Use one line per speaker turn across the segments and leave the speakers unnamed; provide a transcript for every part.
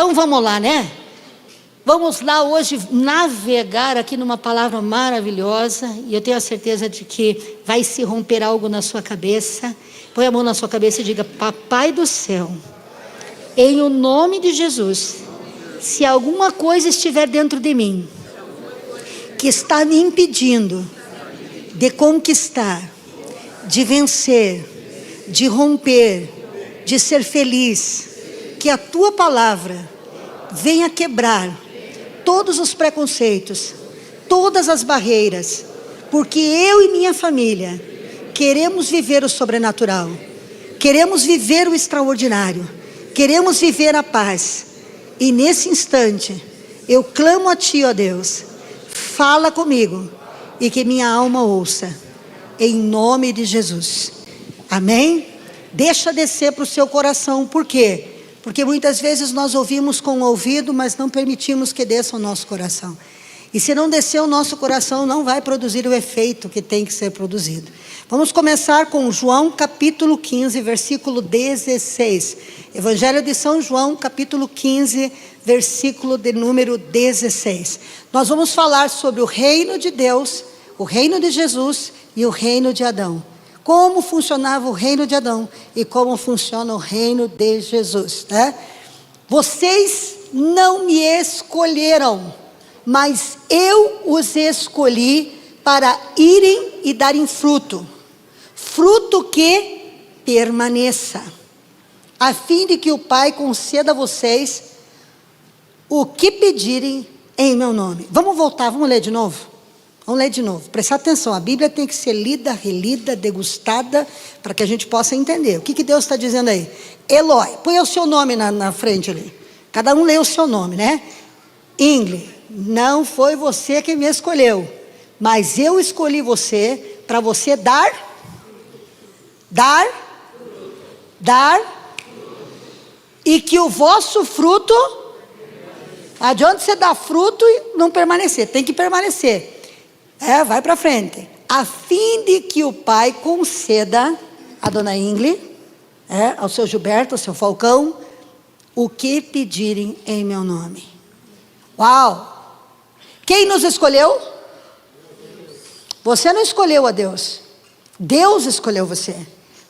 Então vamos lá, né? Vamos lá hoje navegar aqui numa palavra maravilhosa. E eu tenho a certeza de que vai se romper algo na sua cabeça. Põe a mão na sua cabeça e diga: Papai do céu, em o nome de Jesus, se alguma coisa estiver dentro de mim que está me impedindo de conquistar, de vencer, de romper, de ser feliz, que a tua palavra venha quebrar todos os preconceitos, todas as barreiras, porque eu e minha família queremos viver o sobrenatural, queremos viver o extraordinário, queremos viver a paz. E nesse instante eu clamo a Ti, ó Deus, fala comigo e que minha alma ouça, em nome de Jesus, amém? Deixa descer para o seu coração. Por quê? Porque muitas vezes nós ouvimos com o ouvido, mas não permitimos que desça o nosso coração. E se não descer o nosso coração, não vai produzir o efeito que tem que ser produzido. Vamos começar com João capítulo 15, versículo 16. Evangelho de São João, capítulo 15, versículo de número 16. Nós vamos falar sobre o reino de Deus, o reino de Jesus e o reino de Adão. Como funcionava o reino de Adão e como funciona o reino de Jesus, né? Vocês não me escolheram, mas eu os escolhi para irem e darem fruto, fruto que permaneça, a fim de que o Pai conceda a vocês o que pedirem em meu nome. Vamos voltar, vamos ler de novo? Vamos ler de novo, prestar atenção, a Bíblia tem que ser lida, relida, degustada, para que a gente possa entender. O que Deus está dizendo aí? Eloi, põe o seu nome na frente ali, cada um lê o seu nome, né? Ingrid, não foi você que me escolheu, mas eu escolhi você, para você dar, e que o vosso fruto, adianta você dar fruto e não permanecer, tem que permanecer. Vai para frente. A fim de que o Pai conceda a dona Ingrid, ao seu Gilberto, ao seu Falcão, o que pedirem em meu nome. Uau! Quem nos escolheu? Você não escolheu a Deus. Deus escolheu você.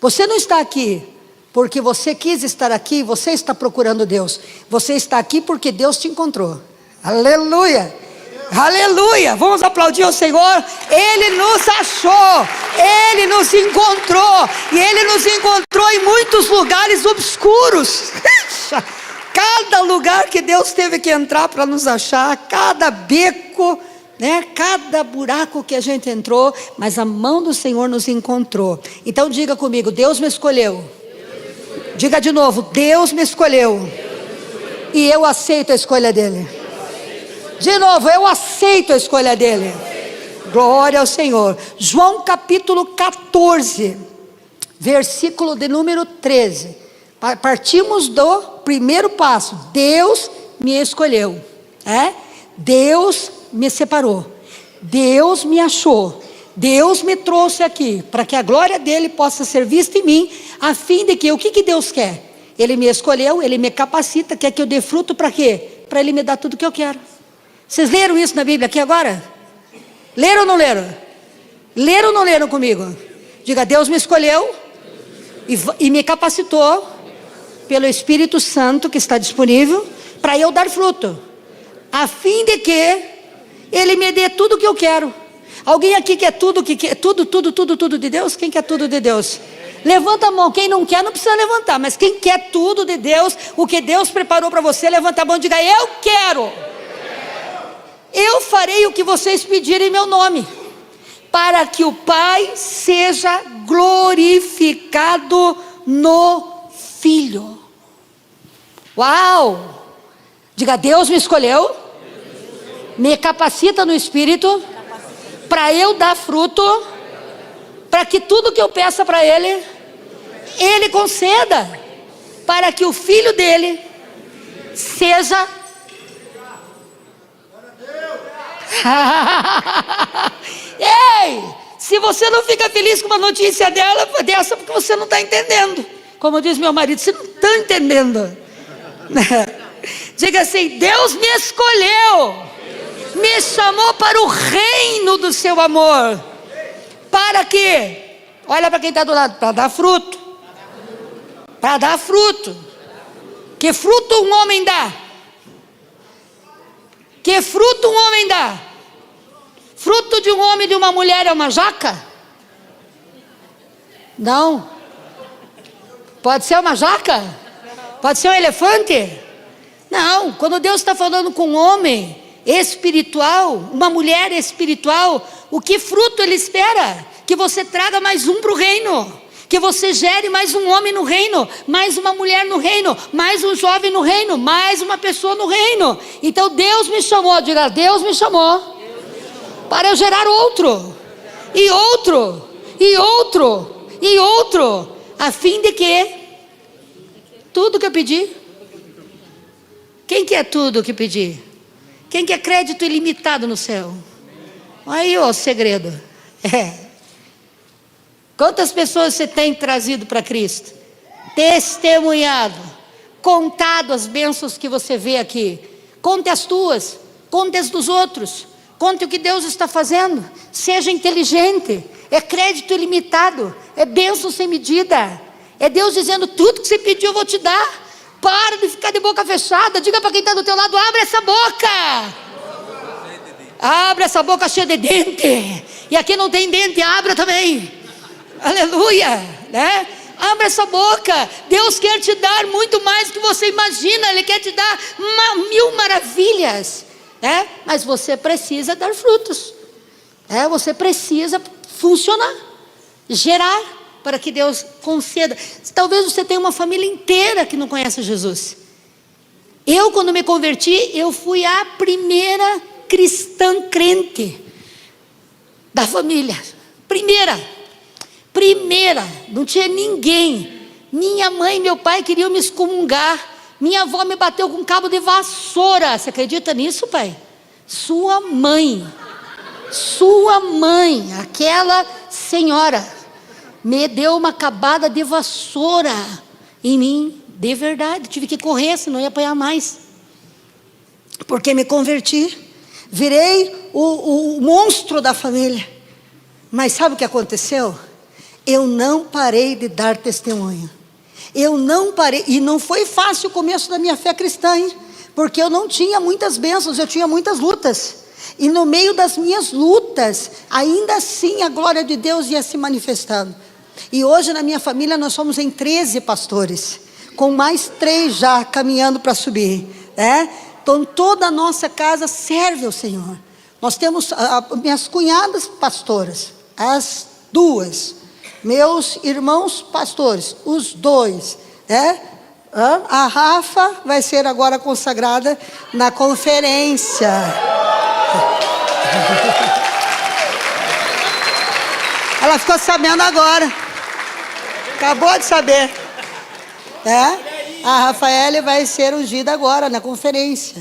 Você não está aqui porque você quis estar aqui, você está procurando Deus. Você está aqui porque Deus te encontrou. Aleluia! Aleluia, vamos aplaudir o Senhor. Ele nos achou, Ele nos encontrou, e Ele nos encontrou em muitos lugares obscuros. Cada lugar que Deus teve que entrar para nos achar, cada beco, né? Cada buraco que a gente entrou, mas a mão do Senhor nos encontrou. Então diga comigo: Deus me escolheu. Diga de novo: Deus me escolheu, e eu aceito a escolha dEle. De novo, eu aceito a escolha dEle. Glória ao Senhor. João capítulo 14, versículo de número 13. Partimos do primeiro passo. Deus me escolheu, Deus me separou, Deus me achou, Deus me trouxe aqui, para que a glória dEle possa ser vista em mim, a fim de que, o que Deus quer? Ele me escolheu, Ele me capacita, quer que eu dê fruto para quê? Para Ele me dar tudo que eu quero. Vocês leram isso na Bíblia aqui agora? Leram ou não leram? Leram ou não leram comigo? Diga: Deus me escolheu e me capacitou pelo Espírito Santo que está disponível para eu dar fruto, a fim de que Ele me dê tudo que eu quero. Alguém aqui quer tudo de Deus? Quem quer tudo de Deus? Levanta a mão. Quem não quer não precisa levantar, mas quem quer tudo de Deus, o que Deus preparou para você, levanta a mão e diga: eu quero. Eu farei o que vocês pedirem em meu nome, para que o Pai seja glorificado no Filho. Uau! Diga: Deus me escolheu, me capacita no Espírito, para eu dar fruto, para que tudo que eu peça para Ele, Ele conceda, para que o Filho dEle seja Ei, se você não fica feliz com uma notícia dessa, porque você não está entendendo. Como diz meu marido, você não está entendendo. Diga assim: Deus me escolheu, me chamou para o reino do seu amor. Para quê? Olha para quem está do lado. Para dar fruto. Para dar fruto. Que fruto um homem dá? Que fruto um homem dá? Fruto de um homem e de uma mulher é uma jaca? Não. Pode ser uma jaca? Pode ser um elefante? Não. Quando Deus está falando com um homem espiritual, uma mulher espiritual, o que fruto Ele espera? Que você traga mais um para o reino, que você gere mais um homem no reino, mais uma mulher no reino, mais um jovem no reino, mais uma pessoa no reino. Então Deus me chamou, diga: Deus me chamou para eu gerar outro, e outro, e outro, e outro, a fim de que tudo que eu pedi. Quem quer tudo que pedir? Quem quer crédito ilimitado no céu? Aí o segredo. Quantas pessoas você tem trazido para Cristo? Testemunhado, contado as bênçãos que você vê aqui. Conte as tuas, conte as dos outros, conte o que Deus está fazendo. Seja inteligente. É crédito ilimitado, é bênção sem medida. É Deus dizendo: tudo que você pediu eu vou te dar. Para de ficar de boca fechada. Diga para quem está do teu lado: abre essa boca. Abre essa boca cheia de dente. E aqui não tem dente, abra também. Aleluia, né? Abra essa boca. Deus quer te dar muito mais do que você imagina. Ele quer te dar 1000 maravilhas, né? Mas você precisa dar frutos, você precisa funcionar, gerar, para que Deus conceda. Talvez você tenha uma família inteira que não conhece Jesus. Eu, quando me converti, eu fui a primeira cristã crente da família. Primeira, não tinha ninguém. Minha mãe e meu pai queriam me excomungar. Minha avó me bateu com um cabo de vassoura. Você acredita nisso, pai? Sua mãe, aquela senhora, me deu uma cabada de vassoura em mim, de verdade. Tive que correr, senão ia apanhar mais. Porque me converti, virei o monstro da família. Mas sabe o que aconteceu? Eu não parei de dar testemunho. Eu não parei, e não foi fácil o começo da minha fé cristã, hein? Porque eu não tinha muitas bênçãos, eu tinha muitas lutas. E no meio das minhas lutas, ainda assim a glória de Deus ia se manifestando. E hoje na minha família nós somos em 13 pastores, com mais 3 já caminhando para subir, Então toda a nossa casa serve ao Senhor. Nós temos minhas cunhadas pastoras, as 2, meus irmãos pastores, os 2, A Rafa vai ser agora consagrada na conferência. Ela ficou sabendo agora. Acabou de saber. A Rafaele vai ser ungida agora na conferência.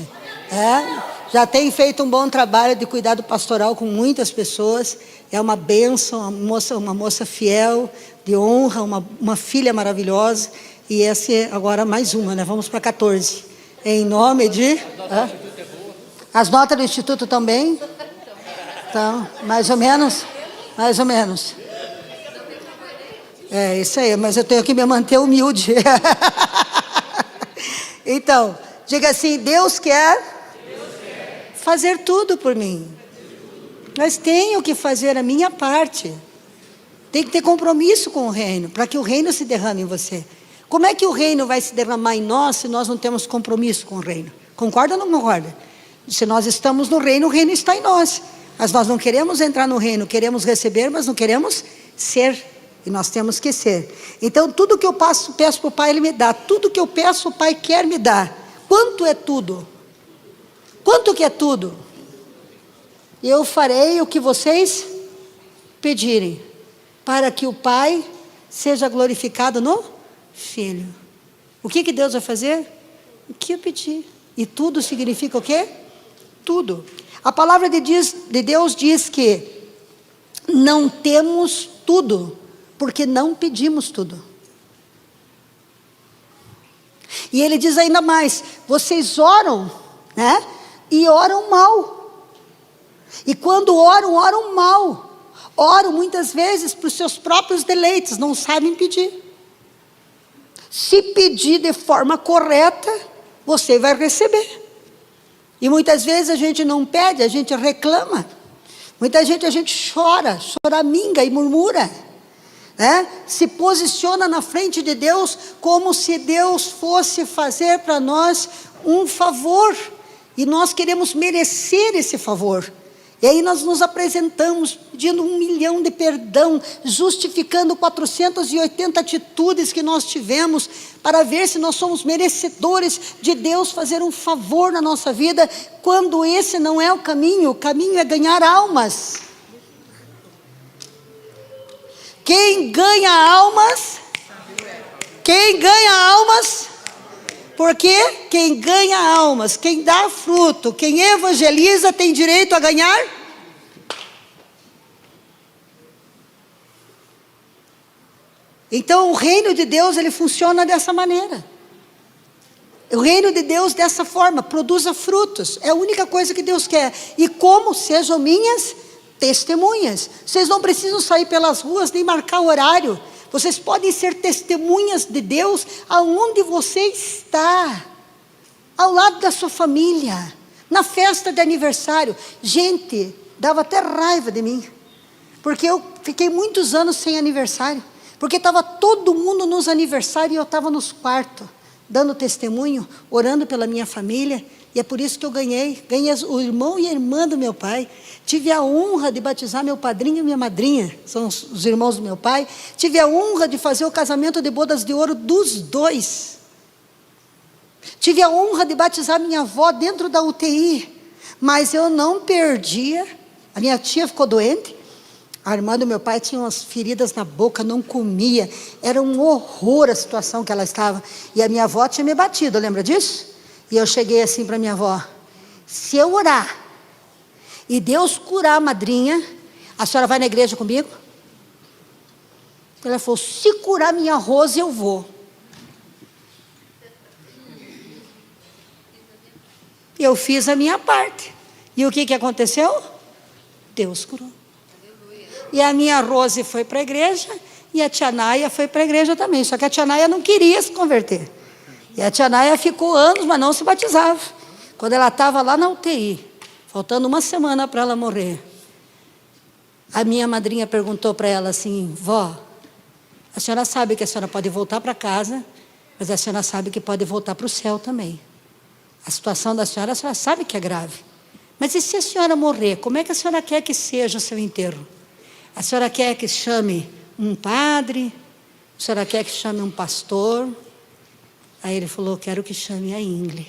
Já tem feito um bom trabalho de cuidado pastoral com muitas pessoas. É uma bênção, uma moça fiel, de honra, uma filha maravilhosa. E essa é agora mais uma, Vamos para 14. Em nome de... As notas do Instituto também? Então, mais ou menos. É isso aí, mas eu tenho que me manter humilde. Então, diga assim: Deus quer fazer tudo por mim. Mas tenho que fazer a minha parte. Tem que ter compromisso com o reino, para que o reino se derrame em você. Como é que o reino vai se derramar em nós se nós não temos compromisso com o reino? Concorda ou não concorda? Se nós estamos no reino, o reino está em nós. Mas nós não queremos entrar no reino, queremos receber, mas não queremos ser. E nós temos que ser. Então tudo que eu peço para o Pai, Ele me dá. Tudo que eu peço, o Pai quer me dar. Quanto é tudo? Quanto que é tudo? Eu farei o que vocês pedirem, para que o Pai seja glorificado no Filho. O que Deus vai fazer? O que eu pedir. E tudo significa o quê? Tudo. A palavra de Deus diz que não temos tudo, porque não pedimos tudo.
E ele diz ainda mais: vocês oram, né? E oram mal. E quando oram, oram mal. Oram muitas vezes para os seus próprios deleites, não sabem pedir. Se pedir de forma correta, você vai receber. E muitas vezes a gente não pede, a gente reclama. Muita gente, a gente chora, choraminga e murmura, né? Se posiciona na frente de Deus como se Deus fosse fazer para nós um favor, e nós queremos merecer esse favor. E aí nós nos apresentamos pedindo 1 milhão de perdão, justificando 480 atitudes que nós tivemos, para ver se nós somos merecedores de Deus fazer um favor na nossa vida, quando esse não é o caminho é ganhar almas. Quem ganha almas? Porque quem ganha almas, quem dá fruto, quem evangeliza tem direito a ganhar. Então o reino de Deus, ele funciona dessa maneira. O reino de Deus dessa forma, produza frutos. É a única coisa que Deus quer. E como? Sejam minhas testemunhas. Vocês não precisam sair pelas ruas nem marcar horário. Vocês podem ser testemunhas de Deus aonde você está, ao lado da sua família, na festa de aniversário. Gente, dava até raiva de mim, porque eu fiquei muitos anos sem aniversário, porque estava todo mundo nos aniversários e eu estava nos quartos, dando testemunho, orando pela minha família. E é por isso que eu ganhei o irmão e a irmã do meu pai. Tive a honra de batizar meu padrinho e minha madrinha, são os irmãos do meu pai. Tive a honra de fazer o casamento de bodas de ouro dos dois. Tive a honra de batizar minha avó dentro da UTI. Mas eu não perdia. A minha tia ficou doente. A irmã do meu pai tinha umas feridas na boca, não comia. Era um horror a situação que ela estava. E a minha avó tinha me batido, lembra disso? E eu cheguei assim para minha avó: se eu orar e Deus curar a madrinha, a senhora vai na igreja comigo? Ela falou: se curar minha Rose, eu vou. Eu fiz a minha parte. E o que aconteceu? Deus curou. E a minha Rose foi para a igreja, e a tia Naia foi para a igreja também. Só que a tia Naia não queria se converter. E a tia Naia ficou anos, mas não se batizava. Quando ela estava lá na UTI, faltando 1 semana para ela morrer, a minha madrinha perguntou para ela assim: vó, a senhora sabe que a senhora pode voltar para casa, mas a senhora sabe que pode voltar para o céu também. A situação da senhora, a senhora sabe que é grave. Mas e se a senhora morrer, como é que a senhora quer que seja o seu enterro? A senhora quer que chame um padre? A senhora quer que chame um pastor? Aí ele falou: quero que chame a Ingle.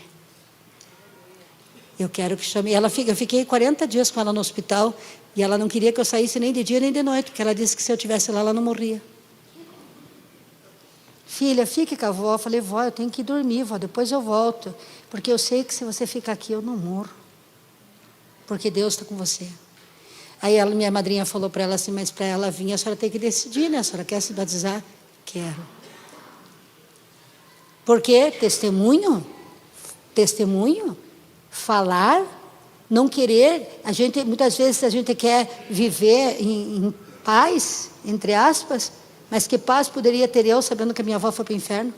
Eu quero que chame. Eu fiquei 40 dias com ela no hospital, e ela não queria que eu saísse nem de dia nem de noite, porque ela disse que se eu estivesse lá, ela não morria. Filha, fique com a avó. Eu falei: vó, eu tenho que dormir, vó, depois eu volto, porque eu sei que se você ficar aqui, eu não morro, porque Deus está com você. Aí minha madrinha falou para ela assim: mas para ela vir, a senhora tem que decidir, né? A senhora quer se batizar? Quero. Porque testemunho, falar, não querer. Muitas vezes a gente quer viver em paz, entre aspas, mas que paz poderia ter eu sabendo que a minha avó foi para o inferno?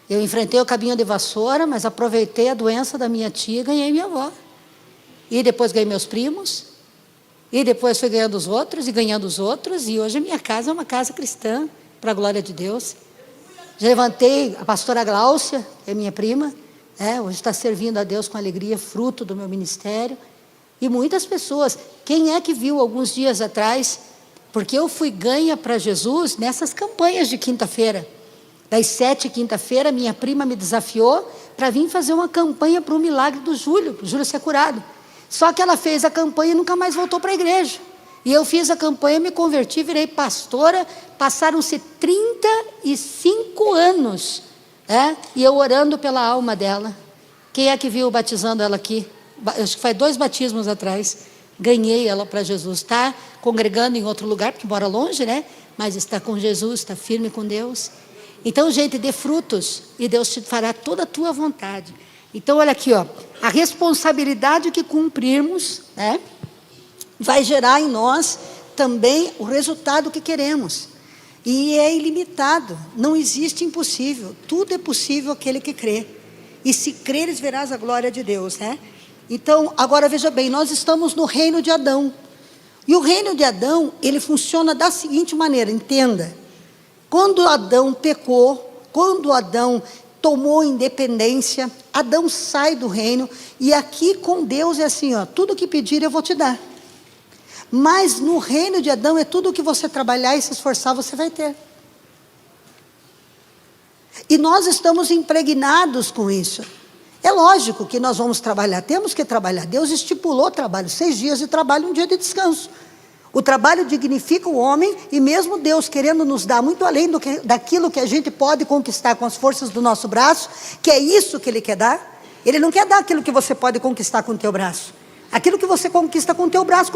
Eu enfrentei o caminho de vassoura, mas aproveitei a doença da minha tia e ganhei minha avó. E depois ganhei meus primos, e depois fui ganhando os outros, e ganhando os outros, e hoje a minha casa é uma casa cristã, para a glória de Deus. Já levantei a pastora Gláucia, que é minha prima, hoje está servindo a Deus com alegria, fruto do meu ministério. E muitas pessoas, quem é que viu alguns dias atrás, porque eu fui ganha para Jesus nessas campanhas de quinta-feira, das 7 quinta-feira, minha prima me desafiou para vir fazer uma campanha para o milagre do Júlio, para o Júlio ser curado. Só que ela fez a campanha e nunca mais voltou para a igreja. E eu fiz a campanha, me converti, virei pastora. Passaram-se 35 anos, e eu orando pela alma dela. Quem é que viu batizando ela aqui? Acho que faz 2 batismos atrás. Ganhei ela para Jesus. Está congregando em outro lugar, porque mora longe, né? Mas está com Jesus, está firme com Deus.
Então, gente, dê frutos e Deus te fará toda a tua vontade. Então, olha aqui, ó, a responsabilidade que cumprirmos, né, vai gerar em nós também o resultado que queremos. E é ilimitado, não existe impossível, tudo é possível aquele que crê. E se creres, verás a glória de Deus, né? Então, agora veja bem, nós estamos no reino de Adão. E o reino de Adão, ele funciona da seguinte maneira, entenda. Quando Adão pecou, quando Adão tomou independência, Adão sai do reino, e aqui com Deus é assim, ó, tudo que pedir eu vou te dar. Mas no reino de Adão é tudo que você trabalhar e se esforçar, você vai ter. E nós estamos impregnados com isso. É lógico que nós vamos trabalhar, temos que trabalhar. Deus estipulou trabalho, 6 dias de trabalho, 1 dia de descanso. O trabalho dignifica o homem, e mesmo Deus querendo nos dar muito além daquilo que a gente pode conquistar com as forças do nosso braço, que é isso que Ele quer dar. Ele não quer dar aquilo que você pode conquistar com o teu braço. Aquilo que você conquista com o teu braço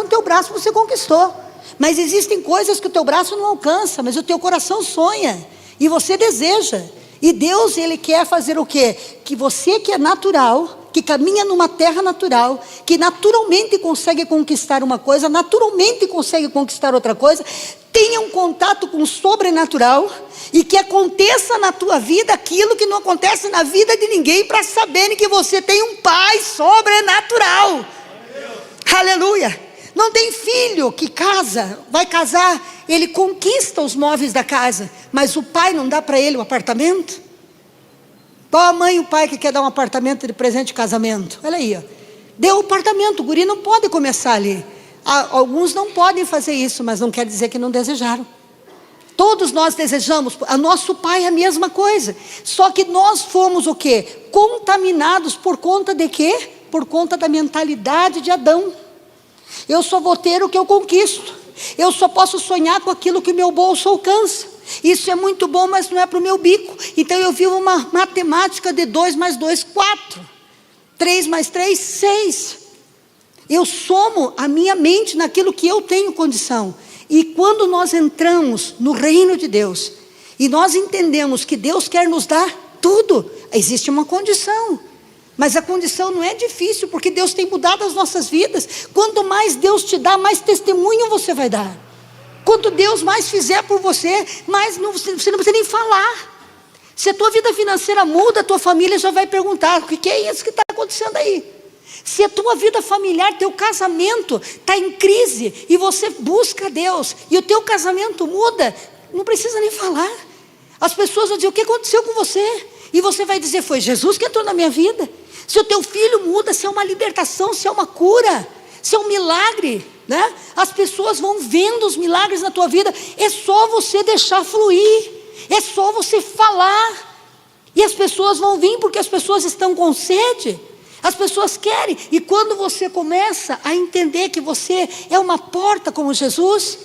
você conquistou. Mas existem coisas que o teu braço não alcança, mas o teu coração sonha, e você deseja. E Deus, Ele quer fazer o quê? Que você que é natural, que caminha numa terra natural, que naturalmente consegue conquistar uma coisa, naturalmente consegue conquistar outra coisa, tenha um contato com o sobrenatural, e que aconteça na tua vida aquilo que não acontece na vida de ninguém, para saberem que você tem um Pai sobrenatural. Aleluia! Não tem filho que casa, vai casar, ele conquista os móveis da casa, mas o pai não dá para ele o apartamento? Qual a mãe e o pai que quer dar um apartamento de presente de casamento? Olha aí, ó. Deu o apartamento, o guri não pode começar ali. Alguns não podem fazer isso, mas não quer dizer que não desejaram. Todos nós desejamos, a nosso pai é a mesma coisa, só que nós fomos o quê? Contaminados por conta de quê? Por conta da mentalidade de Adão. Eu só vou ter o que eu conquisto, eu só posso sonhar com aquilo que o meu bolso alcança. Isso é muito bom, mas não é para o meu bico. Então eu vivo uma matemática de 2 mais 2, 4, 3 mais 3, 6. Eu somo a minha mente naquilo que eu tenho condição. E quando nós entramos no reino de Deus, e nós entendemos que Deus quer nos dar tudo, existe uma condição. Mas a condição não é difícil, porque Deus tem mudado as nossas vidas. Quanto mais Deus te dá, mais testemunho você vai dar. Quanto Deus mais fizer por você, mais você não precisa nem falar. Se a tua vida financeira muda, a tua família já vai perguntar: o que é isso que está acontecendo aí? Se a tua vida familiar, teu casamento está em crise, e você busca Deus, e o teu casamento muda, não precisa nem falar. As pessoas vão dizer: o que aconteceu com você? E você vai dizer: foi Jesus que entrou na minha vida. Se o teu filho muda, se é uma libertação, se é uma cura, se é um milagre, né? As pessoas vão vendo os milagres na tua vida. É só você deixar fluir, é só você falar, e as pessoas vão vir, porque as pessoas estão com sede, as pessoas querem. E quando você começa a entender que você é uma porta como Jesus,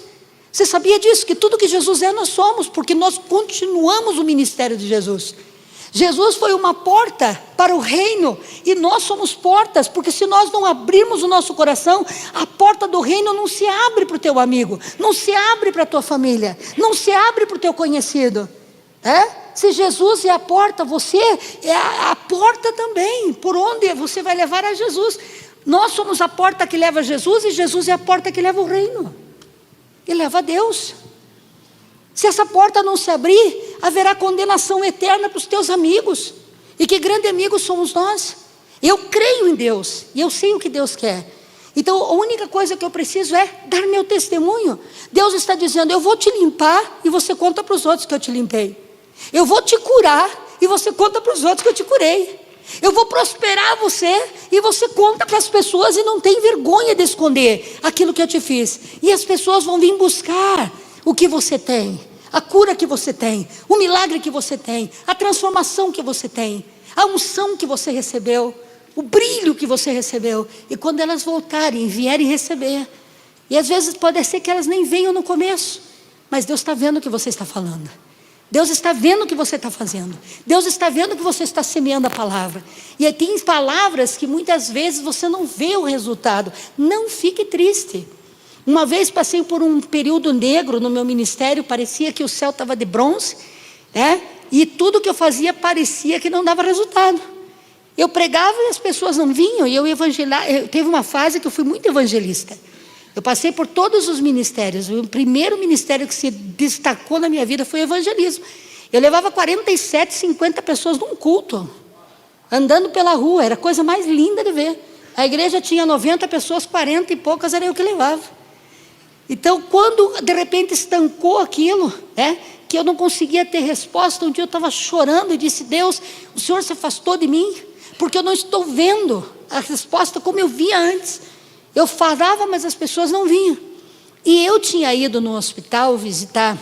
você sabia disso? Que tudo que Jesus é, nós somos, porque nós continuamos o ministério de Jesus. Jesus foi uma porta para o reino, e nós somos portas, porque se nós não abrirmos o nosso coração, a porta do reino não se abre para o teu amigo, não se abre para a tua família, não se abre para o teu conhecido. Se Jesus é a porta, você é a porta também, por onde você vai levar a Jesus. Nós somos a porta que leva a Jesus, e Jesus é a porta que leva o reino, e leva a Deus. Se essa porta não se abrir, haverá condenação eterna para os teus amigos. E que grande amigos somos nós. Eu creio em Deus, e eu sei o que Deus quer. Então a única coisa que eu preciso é dar meu testemunho. Deus está dizendo: eu vou te limpar, e você conta para os outros que eu te limpei. Eu vou te curar, e você conta para os outros que eu te curei. Eu vou prosperar você, e você conta para as pessoas, e não tem vergonha de esconder aquilo que eu te fiz. E as pessoas vão vir buscar o que você tem, a cura que você tem, o milagre que você tem, a transformação que você tem, a unção que você recebeu, o brilho que você recebeu. E quando elas voltarem, vierem receber, e às vezes pode ser que elas nem venham no começo, mas Deus está vendo o que você está falando, Deus está vendo o que você está fazendo, Deus está vendo que você está semeando a palavra. E aí tem palavras que muitas vezes você não vê o resultado. Não fique triste. Uma vez passei por um período negro no meu ministério, parecia que o céu estava de bronze, né? E tudo que eu fazia parecia que não dava resultado. Eu pregava e as pessoas não vinham, e eu evangelizava. Teve uma fase que eu fui muito evangelista. Eu passei por todos os ministérios. O primeiro ministério que se destacou na minha vida foi o evangelismo. Eu levava 47, 50 pessoas num culto, andando pela rua, era a coisa mais linda de ver. A igreja tinha 90 pessoas, 40 e poucas era eu que levava. Então, quando de repente estancou aquilo, que eu não conseguia ter resposta, um dia eu estava chorando e disse: Deus, o Senhor se afastou de mim, porque eu não estou vendo a resposta como eu via antes. Eu falava, mas as pessoas não vinham. E eu tinha ido no hospital visitar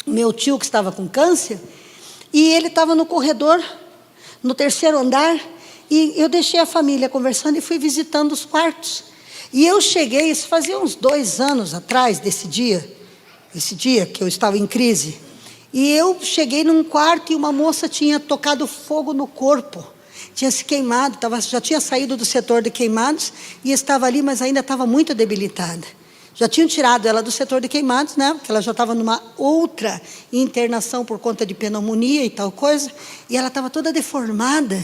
meu tio que estava com câncer, e ele estava no corredor, no 3º andar, e eu deixei a família conversando e fui visitando os quartos. E eu cheguei, isso fazia uns 2 anos atrás desse dia, esse dia que eu estava em crise, e eu cheguei num quarto e uma moça tinha tocado fogo no corpo, tinha se queimado, já tinha saído do setor de queimados e estava ali, mas ainda estava muito debilitada. Já tinham tirado ela do setor de queimados, né? Porque ela já estava numa outra internação por conta de pneumonia e tal coisa, e ela estava toda deformada.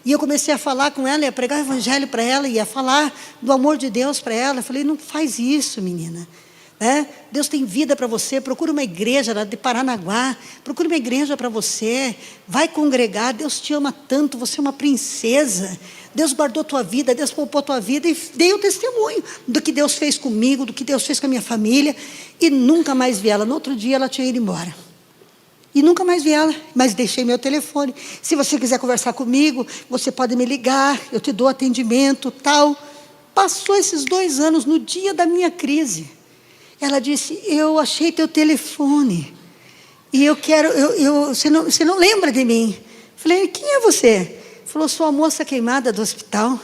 E eu comecei a falar com ela, ia pregar o evangelho para ela, ia falar do amor de Deus para ela. Eu falei: não faz isso, menina. Deus tem vida para você, procura uma igreja de Paranaguá, procura uma igreja para você, vai congregar, Deus te ama tanto, você é uma princesa, Deus guardou tua vida, Deus poupou tua vida, e dei o testemunho do que Deus fez comigo, do que Deus fez com a minha família, e nunca mais vi ela. No outro dia ela tinha ido embora, e nunca mais vi ela, mas deixei meu telefone. Se você quiser conversar comigo, você pode me ligar, eu te dou atendimento, tal. Passou esses 2 anos, no dia da minha crise, ela disse: eu achei teu telefone, e eu quero, você não lembra de mim? Falei: quem é você? Falou: sou a moça queimada do hospital.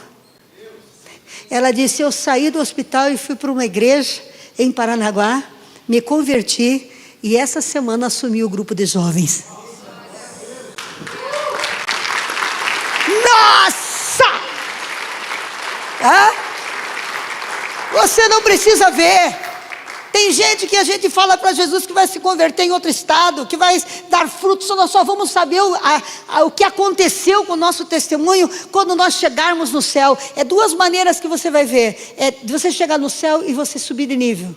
Ela disse: eu saí do hospital e fui para uma igreja em Paranaguá, me converti, e essa semana assumi o grupo de jovens. Nossa! Você não precisa ver. Tem gente que a gente fala para Jesus que vai se converter em outro estado, que vai dar frutos, nós só vamos saber o que aconteceu com o nosso testemunho quando nós chegarmos no céu. É 2 maneiras que você vai ver: de você chegar no céu e você subir de nível.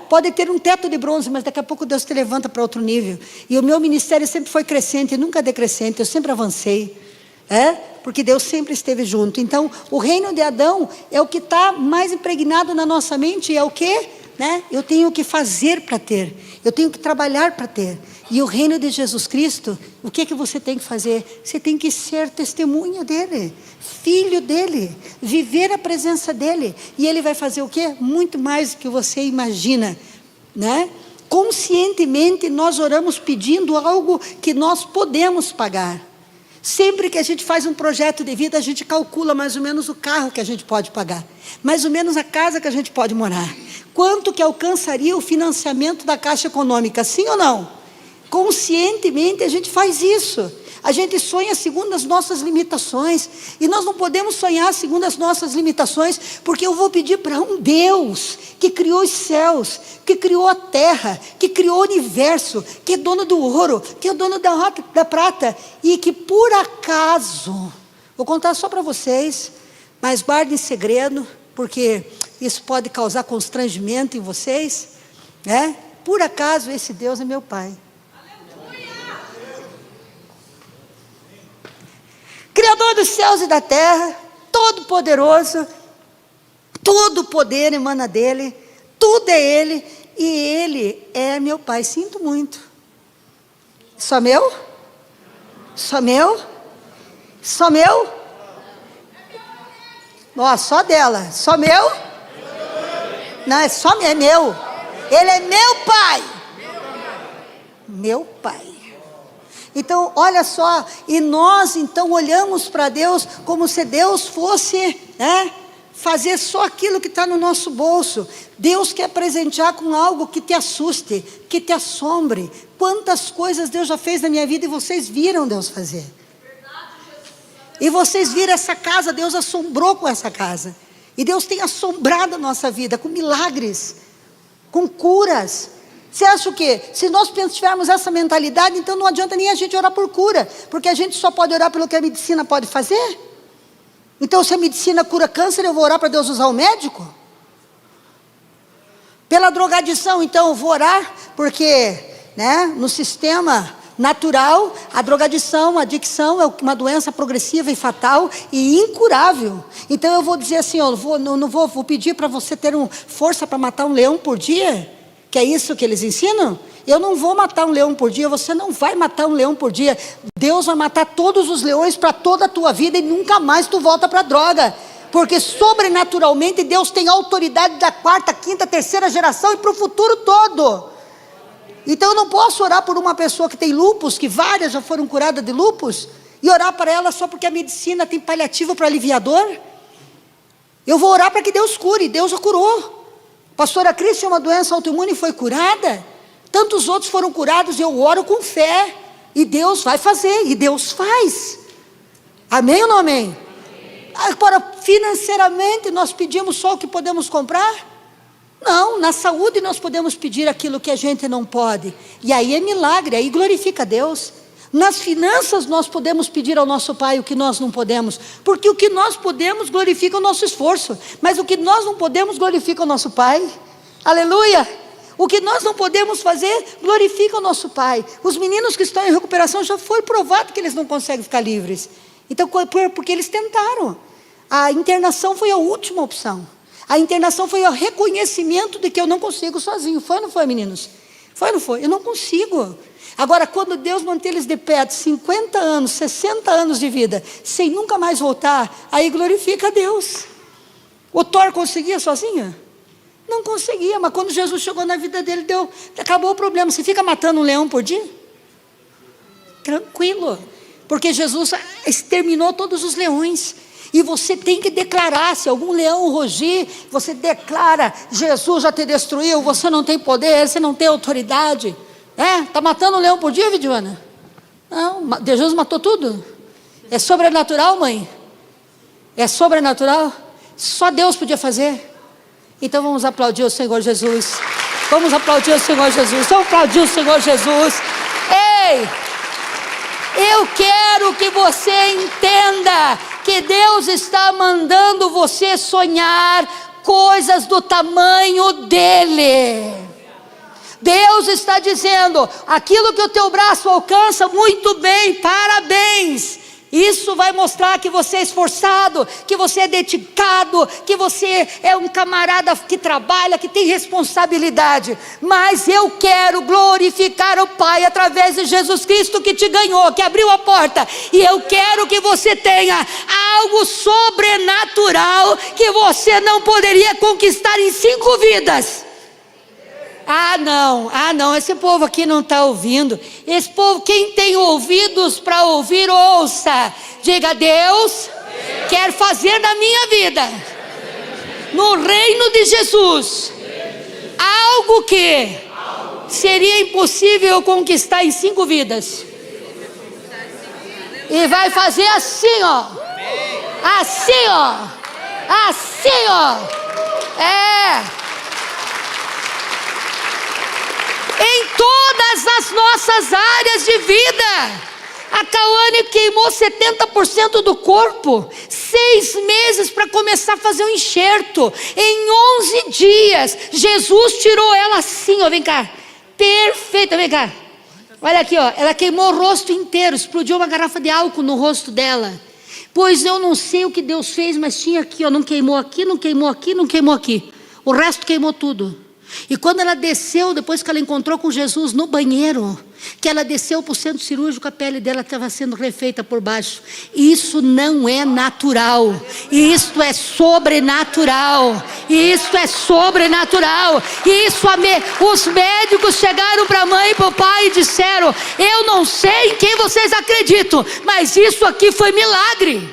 Pode ter um teto de bronze, mas daqui a pouco Deus te levanta para outro nível. E o meu ministério sempre foi crescente, nunca decrescente, eu sempre avancei. Porque Deus sempre esteve junto. Então, o reino de Adão é o que está mais impregnado na nossa mente, é o quê? Eu tenho que fazer para ter, eu tenho que trabalhar para ter. E o reino de Jesus Cristo, o que você tem que fazer? Você tem que ser testemunha dele, filho dele, viver a presença dele. E ele vai fazer o quê? Muito mais do que você imagina, Conscientemente nós oramos pedindo algo que nós podemos pagar. Sempre que a gente faz um projeto de vida, a gente calcula mais ou menos o carro que a gente pode pagar, mais ou menos a casa que a gente pode morar, quanto que alcançaria o financiamento da Caixa Econômica, sim ou não? Conscientemente a gente faz isso. A gente sonha segundo as nossas limitações, e nós não podemos sonhar segundo as nossas limitações, porque eu vou pedir para um Deus que criou os céus, que criou a terra, que criou o universo, que é dono do ouro, que é dono da prata, e que por acaso, vou contar só para vocês, mas guardem segredo, porque isso pode causar constrangimento em vocês, por acaso esse Deus é meu pai. Criador dos céus e da terra, todo poderoso, todo o poder emana dele, tudo é ele, e ele é meu pai. Sinto muito. Só meu? Só meu? Só meu? Só dela. Só meu? Não, é meu. Ele é meu pai. Meu pai. Então, olha só, e nós então olhamos para Deus como se Deus fosse fazer só aquilo que está no nosso bolso. Deus quer presentear com algo que te assuste, que te assombre. Quantas coisas Deus já fez na minha vida e vocês viram Deus fazer. E vocês viram essa casa, Deus assombrou com essa casa. E Deus tem assombrado a nossa vida com milagres, com curas.
Você acha o quê? Se nós tivermos essa mentalidade, então não adianta nem a gente orar por cura, porque a gente só pode orar pelo que a medicina pode fazer. Então, se a medicina cura câncer, eu vou orar para Deus usar o médico? Pela drogadição, então, eu vou orar, porque, no sistema natural, a drogadição, a adicção é uma doença progressiva e fatal e incurável. Então, eu vou dizer assim, vou pedir para você ter força para matar um leão por dia, que é isso que eles ensinam? Eu não vou matar um leão por dia, você não vai matar um leão por dia. Deus vai matar todos os leões para toda a tua vida e nunca mais tu volta para a droga. Porque sobrenaturalmente Deus tem autoridade da 4ª, 5ª, 3ª geração e para o futuro todo. Então eu não posso orar por uma pessoa que tem lúpus, que várias já foram curadas de lúpus, e orar para ela só porque a medicina tem paliativo para aliviar dor. Eu vou orar para que Deus cure, Deus já curou. Pastora Cris tinha uma doença autoimune e foi curada. Tantos outros foram curados e eu oro com fé. E Deus vai fazer, e Deus faz. Amém ou não amém? Agora, financeiramente, nós pedimos só o que podemos comprar? Não, na saúde nós podemos pedir aquilo que a gente não pode. E aí é milagre, aí glorifica a Deus. Nas finanças nós podemos pedir ao nosso Pai o que nós não podemos, porque o que nós podemos glorifica o nosso esforço, mas o que nós não podemos glorifica o nosso Pai. Aleluia! O que nós não podemos fazer glorifica o nosso Pai. Os meninos que estão em recuperação já foi provado que eles não conseguem ficar livres. Então, porque eles tentaram. A internação foi a última opção. A internação foi o reconhecimento de que eu não consigo sozinho. Foi ou não foi, meninos? Foi ou não foi? Eu não consigo. Agora, quando Deus mantém eles de pé, de 50 anos, 60 anos de vida, sem nunca mais voltar, aí glorifica a Deus. O Thor conseguia sozinho? Não conseguia, mas quando Jesus chegou na vida dele, acabou o problema. Você fica matando um leão por dia? Tranquilo, porque Jesus exterminou todos os leões. E você tem que declarar, se algum leão rugir, você declara, Jesus já te destruiu, você não tem poder, você não tem autoridade. Está matando um leão por dia, Vidiana? Não, Jesus matou tudo. É sobrenatural, mãe? É sobrenatural? Só Deus podia fazer. Então vamos aplaudir o Senhor Jesus. Vamos aplaudir o Senhor Jesus. Vamos aplaudir o Senhor Jesus. Ei! Eu quero que você entenda que Deus está mandando você sonhar coisas do tamanho dele. Deus está dizendo, aquilo que o teu braço alcança, muito bem, parabéns. Isso vai mostrar que você é esforçado, que você é dedicado, que você é um camarada que trabalha, que tem responsabilidade. Mas eu quero glorificar o Pai através de Jesus Cristo que te ganhou, que abriu a porta. E eu quero que você tenha algo sobrenatural que você não poderia conquistar em 5 vidas. Ah não, esse povo aqui não está ouvindo. Esse povo, quem tem ouvidos para ouvir, ouça. Diga, Deus quer fazer na minha vida, no reino de Jesus, algo que seria impossível eu conquistar em 5 vidas. E vai fazer assim, ó. Assim, ó. Assim, ó. Em todas as nossas áreas de vida. A Cauane queimou 70% do corpo, 6 meses para começar a fazer um enxerto. Em 11 dias, Jesus tirou ela assim, ó, vem cá, perfeita, vem cá. Olha aqui, ó, ela queimou o rosto inteiro, explodiu uma garrafa de álcool no rosto dela. Pois eu não sei o que Deus fez, mas tinha aqui, ó, não queimou aqui, não queimou aqui, não queimou aqui. O resto queimou tudo. E quando ela desceu, depois que ela encontrou com Jesus no banheiro, que ela desceu para o centro cirúrgico, a pele dela estava sendo refeita por baixo. Isso não é natural, isto é sobrenatural. Isso é sobrenatural. Os médicos chegaram para a mãe e para o pai e disseram: eu não sei em quem vocês acreditam, mas isso aqui foi milagre.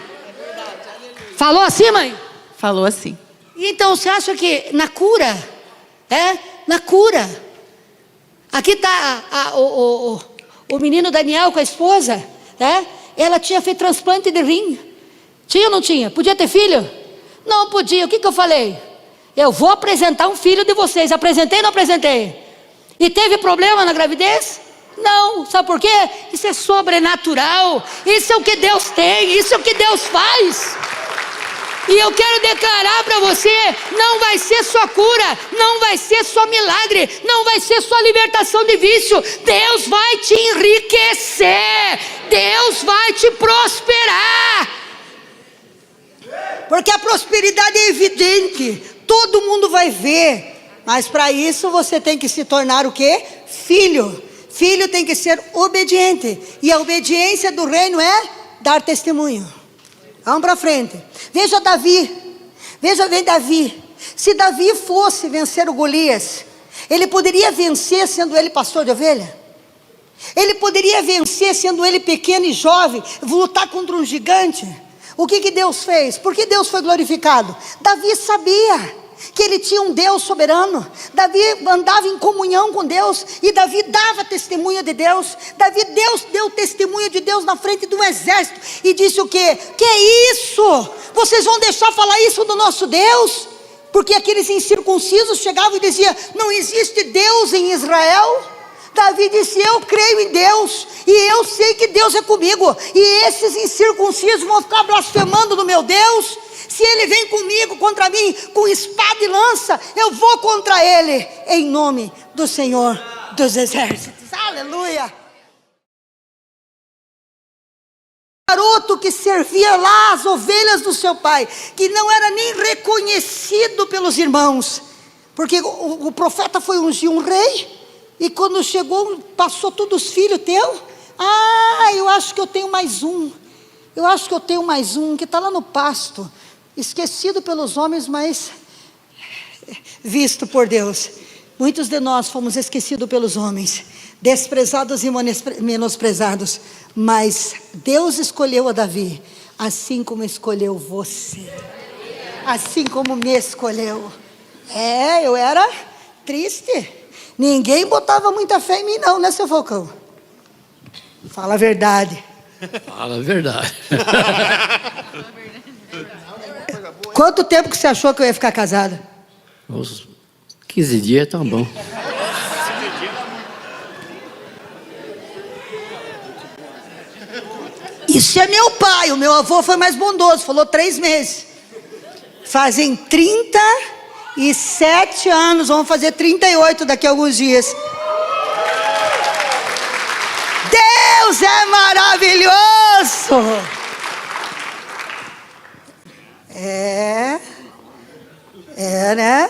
Falou assim, mãe?
Falou assim.
Então você acha que na cura... na cura. Aqui está o menino Daniel com a esposa, ela tinha feito transplante de rim. Tinha ou não tinha? Podia ter filho? Não podia. O que eu falei? Eu vou apresentar um filho de vocês. Apresentei ou não apresentei?
E teve problema na gravidez? Não, sabe por quê? Isso é sobrenatural, isso é o que Deus tem, isso é o que Deus faz. E eu quero declarar para você, não vai ser só cura, não vai ser só milagre, não vai ser só libertação de vício. Deus vai te enriquecer, Deus vai te prosperar.
Porque a prosperidade é evidente, todo mundo vai ver, mas para isso você tem que se tornar o quê? Filho. Filho tem que ser obediente, e a obediência do reino é dar testemunho. Vamos para frente. Veja Davi, vem Davi. Se Davi fosse vencer o Golias, ele poderia vencer sendo ele pastor de ovelha? Ele poderia vencer sendo ele pequeno e jovem, lutar contra um gigante? O que Deus fez? Por que Deus foi glorificado? Davi sabia que ele tinha um Deus soberano. Davi andava em comunhão com Deus, e Davi dava testemunho de Deus. Deus deu testemunho de Deus na frente do exército, e disse o quê? Que é isso? Vocês vão deixar falar isso do nosso Deus? Porque aqueles incircuncisos chegavam e diziam, não existe Deus em Israel. Davi disse, eu creio em Deus, e eu sei que Deus é comigo, e esses incircuncisos vão ficar blasfemando do meu Deus? Se ele vem comigo, contra mim, com espada e lança, eu vou contra ele, em nome do Senhor dos Exércitos. Aleluia! Garoto que servia lá as ovelhas do seu pai, que não era nem reconhecido pelos irmãos, porque o profeta foi ungir um rei, e quando chegou, passou todos os filhos teus. Eu acho que eu tenho mais um, que está lá no pasto, esquecido pelos homens, mas visto por Deus. Muitos de nós fomos esquecidos pelos homens, desprezados e menosprezados, mas Deus escolheu a Davi, assim como escolheu você, assim como me escolheu. Eu era triste, ninguém botava muita fé em mim não, né, seu Falcão? Fala a verdade.
Fala a verdade.
Quanto tempo que você achou que eu ia ficar casada?
Uns 15 dias tá bom.
Isso é meu pai, o meu avô foi mais bondoso, falou 3 meses. Fazem 37 anos, vamos fazer 38 daqui a alguns dias. Deus é maravilhoso! Né?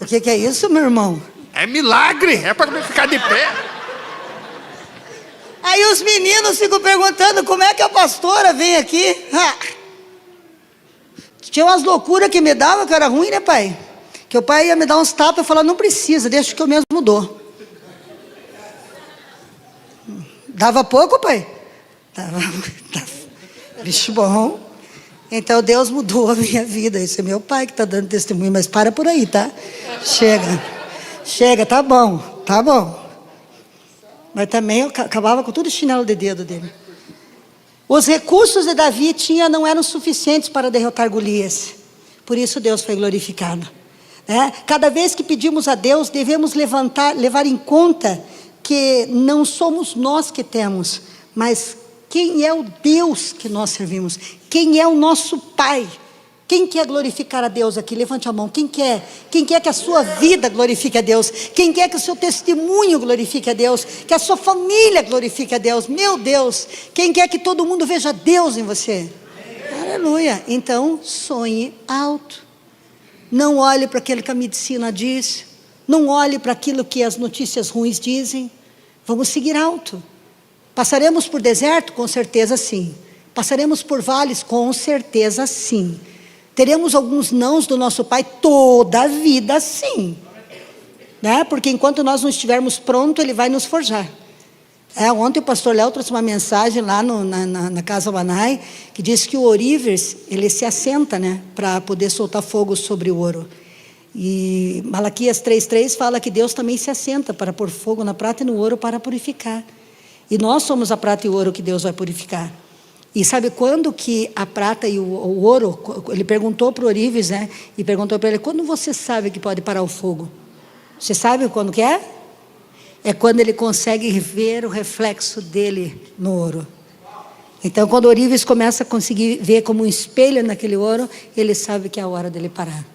O que é isso, meu irmão?
É milagre, é para ficar de pé.
Aí os meninos ficam perguntando como é que a pastora vem aqui. Tinha umas loucuras que me dava, que era ruim, né, pai? Que o pai ia me dar uns tapas e falar, não precisa, deixa que eu mesmo dou. Dava pouco, pai? Dava. Bicho bom. Então Deus mudou a minha vida. Esse é meu pai que está dando testemunho, mas para por aí, tá? Chega, tá bom. Mas também eu acabava com todo o chinelo de dedo dele. Os recursos de Davi não eram suficientes para derrotar Golias. Por isso Deus foi glorificado. Cada vez que pedimos a Deus, devemos levar em conta que não somos nós que temos, mas quem é o Deus que nós servimos? Quem é o nosso Pai? Quem quer glorificar a Deus aqui? Levante a mão. Quem quer? Quem quer que a sua vida glorifique a Deus? Quem quer que o seu testemunho glorifique a Deus? Que a sua família glorifique a Deus? Meu Deus! Quem quer que todo mundo veja Deus em você? Aleluia! Então, sonhe alto. Não olhe para aquilo que a medicina diz. Não olhe para aquilo que as notícias ruins dizem. Vamos seguir alto. Passaremos por deserto? Com certeza sim. Passaremos por vales? Com certeza sim. Teremos alguns nãos do nosso Pai toda a vida, sim. Porque enquanto nós não estivermos prontos, Ele vai nos forjar. Ontem o pastor Léo trouxe uma mensagem lá na Casa Banai, que diz que o ourives, ele se assenta, para poder soltar fogo sobre o ouro. E Malaquias 3:3 fala que Deus também se assenta para pôr fogo na prata e no ouro para purificar. E nós somos a prata e o ouro que Deus vai purificar. E sabe quando que a prata e o ouro, ele perguntou para o ourives, e perguntou para ele, quando você sabe que pode parar o fogo? Você sabe quando que é? É quando ele consegue ver o reflexo dele no ouro. Então, quando o ourives começa a conseguir ver como um espelho naquele ouro, ele sabe que é a hora dele parar.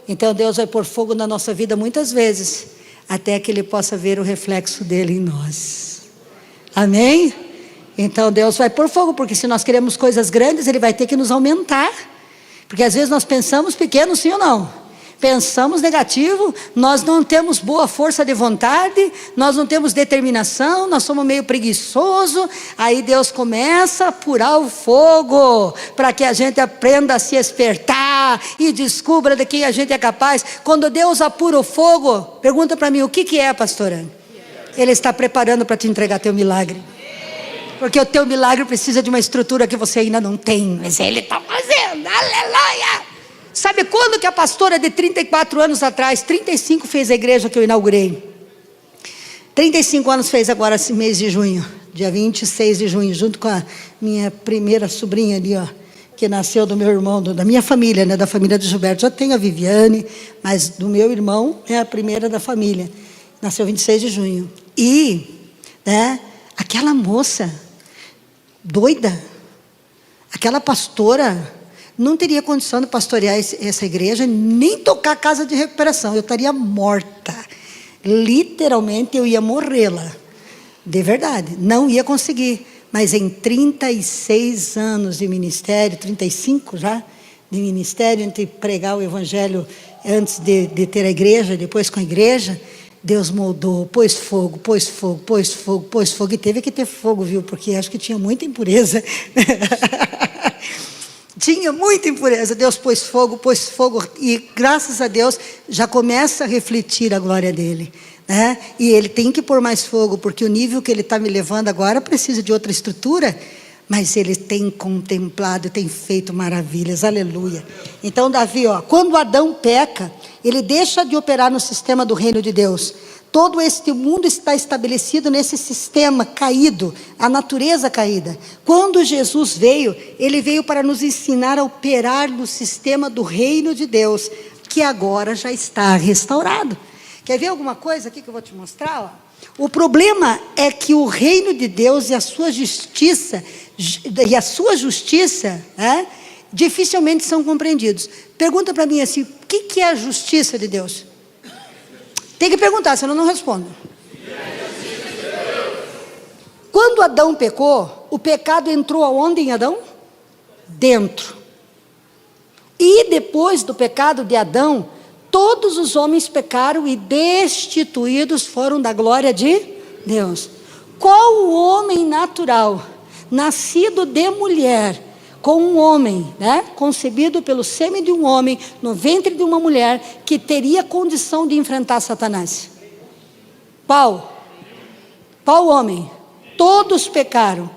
Então, Deus vai pôr fogo na nossa vida muitas vezes, até que ele possa ver o reflexo dele em nós. Amém? Então, Deus vai pôr fogo, porque se nós queremos coisas grandes, ele vai ter que nos aumentar. Porque às vezes nós pensamos pequeno, sim ou não? Pensamos negativo, nós não temos boa força de vontade, nós não temos determinação, nós somos meio preguiçosos. Aí Deus começa a apurar o fogo, para que a gente aprenda a se espertar e descubra de quem a gente é capaz. Quando Deus apura o fogo, pergunta para mim, o que é, pastora? Ele está preparando para te entregar teu milagre. Porque o teu milagre precisa de uma estrutura que você ainda não tem, mas Ele está fazendo, aleluia! Sabe quando que a pastora de 34 anos atrás, 35 fez a igreja que eu inaugurei? 35 anos fez agora esse mês de junho, dia 26 de junho, junto com a minha primeira sobrinha ali, ó, que nasceu do meu irmão, da minha família, né, da família de Gilberto. Já tenho a Viviane, mas do meu irmão é a primeira da família. Nasceu 26 de junho. E, né, aquela moça doida, aquela pastora, não teria condição de pastorear essa igreja, nem tocar a casa de recuperação. Eu estaria morta. Literalmente eu ia morrê-la. De verdade. Não ia conseguir. Mas em 36 anos de ministério, 35 já, de ministério, entre pregar o evangelho antes de ter a igreja, depois com a igreja, Deus moldou, pôs fogo, pôs fogo, pôs fogo, pôs fogo. E teve que ter fogo, viu? Porque acho que tinha muita impureza. Tinha muita impureza. Deus pôs fogo, e graças a Deus já começa a refletir a glória dele, né? E ele tem que pôr mais fogo, porque o nível que ele está me levando agora precisa de outra estrutura, mas ele tem contemplado, tem feito maravilhas, aleluia. Então Davi, ó, quando Adão peca, ele deixa de operar no sistema do reino de Deus. Todo este mundo está estabelecido nesse sistema caído, a natureza caída. Quando Jesus veio, ele veio para nos ensinar a operar no sistema do reino de Deus, que agora já está restaurado. Quer ver alguma coisa aqui que eu vou te mostrar? Ó? O problema é que o reino de Deus e a sua justiça, né, dificilmente são compreendidos. Pergunta para mim assim, o que é a justiça de Deus? Tem que perguntar, senão eu não respondo. Quando Adão pecou, o pecado entrou aonde em Adão? Dentro. E depois do pecado de Adão, todos os homens pecaram e destituídos foram da glória de Deus. Qual o homem natural, nascido de mulher, com um homem, né, concebido pelo sêmen de um homem, no ventre de uma mulher, que teria condição de enfrentar Satanás? Qual homem? Todos pecaram.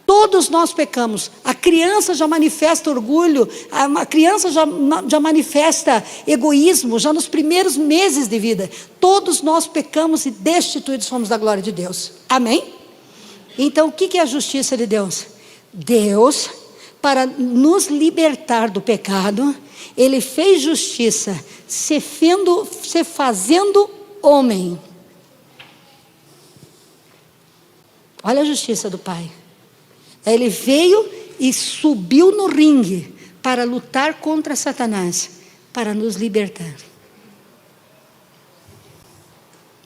Todos nós pecamos. A criança já manifesta orgulho, a criança já manifesta egoísmo, já nos primeiros meses de vida. Todos nós pecamos e destituídos fomos da glória de Deus. Amém? Então, o que é a justiça de Deus? Deus, para nos libertar do pecado, Ele fez justiça, se fazendo homem. Olha a justiça do Pai. Ele veio e subiu no ringue para lutar contra Satanás, para nos libertar.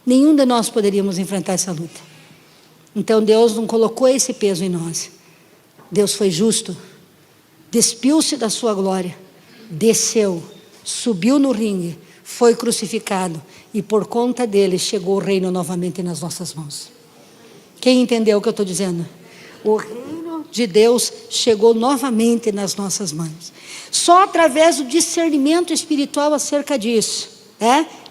Nenhum de nós poderíamos enfrentar essa luta. Então Deus não colocou esse peso em nós. Deus foi justo, despiu-se da sua glória, desceu, subiu no ringue, foi crucificado, e por conta dele chegou o reino novamente nas nossas mãos. Quem entendeu o que eu estou dizendo? O reino de Deus chegou novamente nas nossas mãos. Só através do discernimento espiritual acerca disso,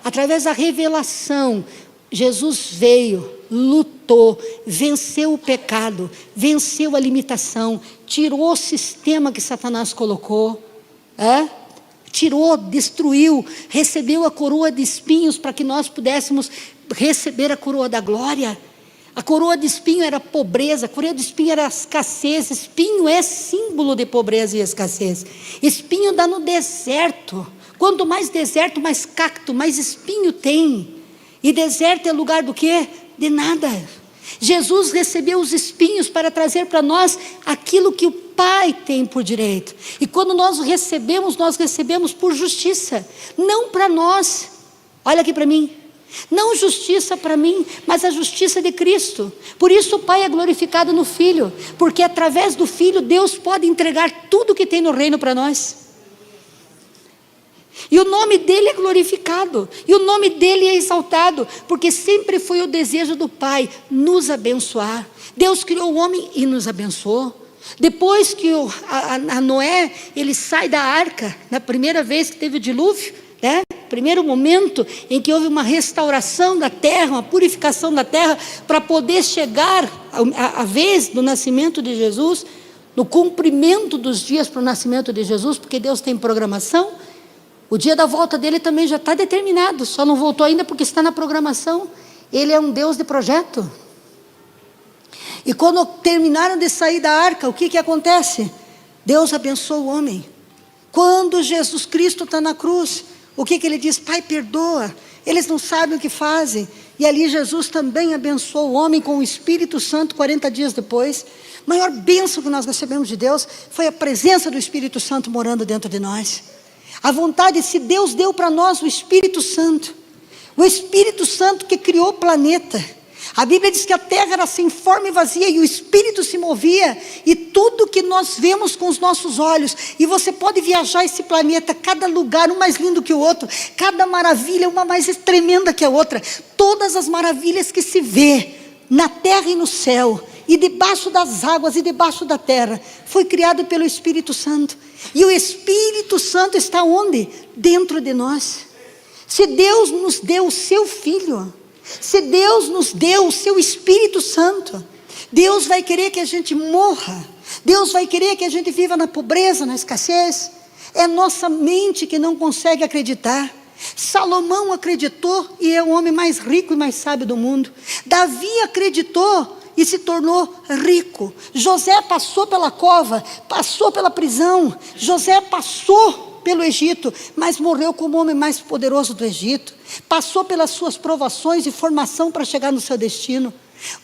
através da revelação, Jesus veio, lutou, venceu o pecado, venceu a limitação, tirou o sistema que Satanás colocou, tirou, destruiu, recebeu a coroa de espinhos para que nós pudéssemos receber a coroa da glória. A coroa de espinho era pobreza, a coroa de espinho era escassez. Espinho é símbolo de pobreza e escassez. Espinho dá no deserto. Quanto mais deserto, mais cacto, mais espinho tem.
E deserto é lugar do quê? De nada. Jesus recebeu os espinhos para trazer para nós aquilo que o Pai tem por direito. E quando nós recebemos por justiça, não para nós. Olha aqui para mim. Não justiça para mim, mas a justiça de Cristo. Por isso o Pai é glorificado no Filho, porque através do Filho Deus pode entregar tudo que tem no reino para nós. E o nome dele é glorificado, e o nome dele é exaltado, porque sempre foi o desejo do Pai nos abençoar. Deus criou o homem e nos abençoou. Depois que a Noé, ele sai da arca, na primeira vez que teve o dilúvio, né? Primeiro momento em que houve uma restauração da terra, uma purificação da terra, para poder chegar a vez do nascimento de Jesus, no cumprimento dos dias para o nascimento de Jesus, porque Deus tem programação. O dia da volta dele também já está determinado, só não voltou ainda porque está na programação. Ele é um Deus de projeto. E quando terminaram de sair da arca, o que acontece? Deus abençoa o homem. Quando Jesus Cristo está na cruz, o que ele diz? Pai, perdoa, eles não sabem o que fazem. E ali Jesus também abençoou o homem com o Espírito Santo 40 dias depois. A maior bênção que nós recebemos de Deus foi a presença do Espírito Santo morando dentro de nós. A vontade, se Deus deu para nós o Espírito Santo que criou o planeta. A Bíblia diz que a terra era sem forma e vazia, e o Espírito se movia, e tudo que nós vemos com os nossos olhos, e você pode viajar esse planeta, cada lugar um mais lindo que o outro, cada maravilha uma mais tremenda que a outra, todas as maravilhas que se vê na terra e no céu, e debaixo das águas e debaixo da terra, foi criado pelo Espírito Santo. E o Espírito Santo está onde? Dentro de nós. Se Deus nos deu o seu Filho, se Deus nos deu o seu Espírito Santo, Deus vai querer que a gente morra, Deus vai querer que a gente viva na pobreza, na escassez. É nossa mente que não consegue acreditar. Salomão acreditou e é o homem mais rico e mais sábio do mundo. Davi acreditou e se tornou rico. José passou pela cova, passou pela prisão. José passou pelo Egito, mas morreu como o homem mais poderoso do Egito. Passou pelas suas provações e formação para chegar no seu destino.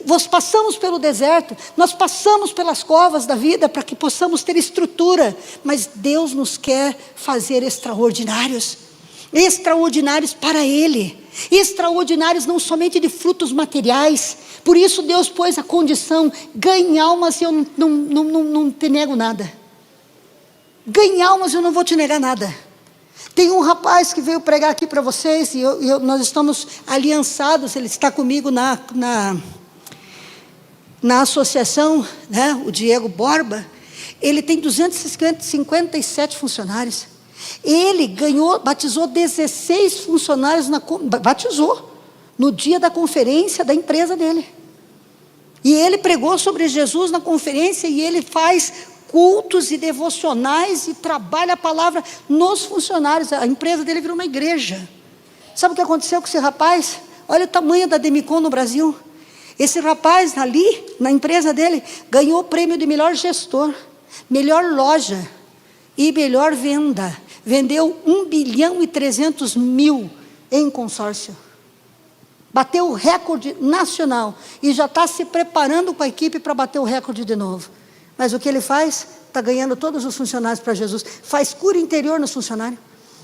Nós passamos pelo deserto, nós passamos pelas covas da vida para que possamos ter estrutura, mas Deus nos quer fazer extraordinários para Ele, extraordinários não somente de frutos materiais. Por isso Deus pôs a condição: ganhe almas e eu não te nego nada. Ganhe almas, eu não vou te negar nada. Tem um rapaz que veio pregar aqui para vocês, e nós estamos aliançados, ele está comigo na associação, né? O Diego Borba. Ele tem 257 funcionários. Ele batizou 16 funcionários, batizou no dia da conferência da empresa dele. E ele pregou sobre Jesus na conferência, e ele faz cultos e devocionais e trabalha a palavra nos funcionários. A empresa dele virou uma igreja. Sabe o que aconteceu com esse rapaz? Olha o tamanho da Demicon no Brasil. Esse rapaz ali, na empresa dele, ganhou o prêmio de melhor gestor, melhor loja e melhor venda. Vendeu 1,3 bilhão em consórcio. Bateu o recorde nacional e já está se preparando com a equipe para bater o recorde de novo. Mas o que ele faz? Está ganhando todos os funcionários para Jesus. Faz cura interior nos funcionários.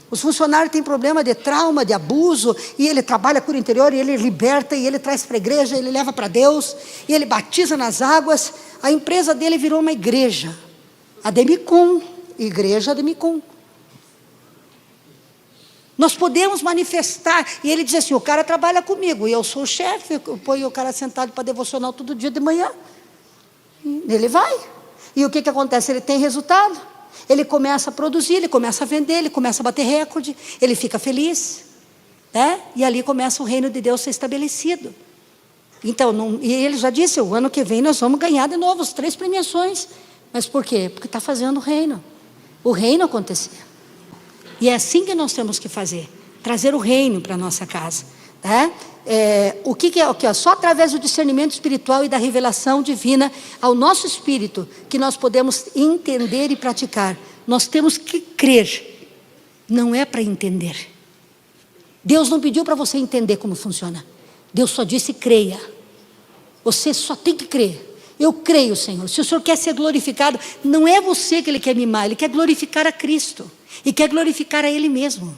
Os funcionários têm problema de trauma, de abuso, e ele trabalha cura interior, e ele liberta, e ele traz para a igreja, ele leva para Deus, e ele batiza nas águas. A empresa dele virou uma igreja. A Demicon, igreja Demicon. Nós podemos manifestar, e ele diz assim: o cara trabalha comigo, e eu sou o chefe, eu ponho o cara sentado para devocional todo dia de manhã. Ele vai. E o que acontece? Ele tem resultado. Ele começa a produzir, ele começa a vender, ele começa a bater recorde, ele fica feliz, né? E ali começa o reino de Deus a ser estabelecido. Então, e ele já disse: o ano que vem nós vamos ganhar de novo as 3 premiações. Mas por quê? Porque está fazendo o reino acontecer. E é assim que nós temos que fazer, trazer o reino para a nossa casa, né? O que é o que? Só através do discernimento espiritual e da revelação divina ao nosso espírito que nós podemos entender e praticar. Nós temos que crer, não é para entender. Deus não pediu para você entender como funciona. Deus só disse creia. Você só tem que crer. Eu creio, Senhor. Se o Senhor quer ser glorificado, não é você que Ele quer mimar, Ele quer glorificar a Cristo. E quer glorificar a Ele mesmo.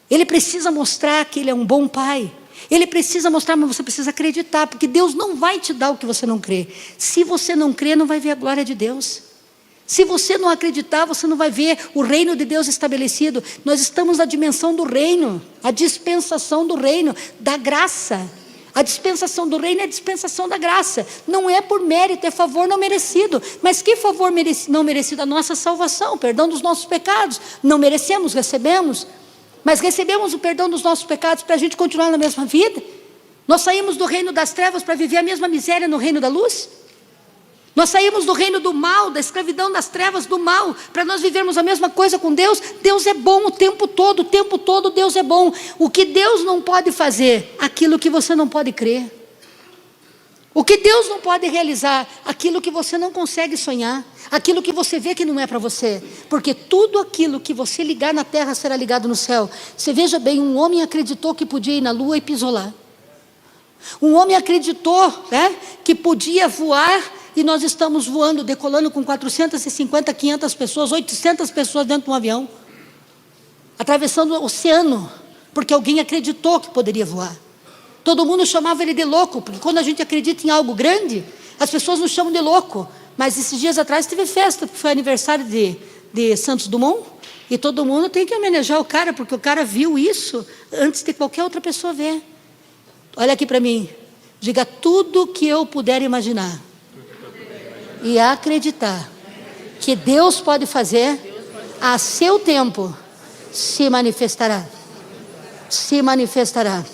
Ele precisa mostrar que Ele é um bom Pai. Ele precisa mostrar, mas você precisa acreditar, porque Deus não vai te dar o que você não crê. Se você não crê, não vai ver a glória de Deus. Se você não acreditar, você não vai ver o reino de Deus estabelecido. Nós estamos na dimensão do reino, a dispensação do reino, da graça. A dispensação do reino é a dispensação da graça. Não é por mérito, é favor não merecido. Mas que favor não merecido? A nossa salvação, perdão dos nossos pecados. Não merecemos, recebemos. Mas recebemos o perdão dos nossos pecados para a gente continuar na mesma vida? Nós saímos do reino das trevas para viver a mesma miséria no reino da luz? Nós saímos do reino do mal, da escravidão das trevas, do mal, para nós vivermos a mesma coisa com Deus? Deus é bom o tempo todo Deus é bom. O que Deus não pode fazer? Aquilo que você não pode crer. O que Deus não pode realizar? Aquilo que você não consegue sonhar. Aquilo que você vê que não é para você. Porque tudo aquilo que você ligar na terra será ligado no céu. Você veja bem, um homem acreditou que podia ir na lua e pisou lá. Um homem acreditou, que podia voar, e nós estamos voando, decolando com 450, 500 pessoas, 800 pessoas dentro de um avião. Atravessando o oceano, porque alguém acreditou que poderia voar. Todo mundo chamava ele de louco, porque quando a gente acredita em algo grande, as pessoas nos chamam de louco. Mas esses dias atrás teve festa, porque foi aniversário de Santos Dumont, e todo mundo tem que homenagear o cara, porque o cara viu isso antes de qualquer outra pessoa ver. Olha aqui para mim, diga tudo que eu puder imaginar e acreditar que Deus pode fazer, a seu tempo se manifestará. Se manifestará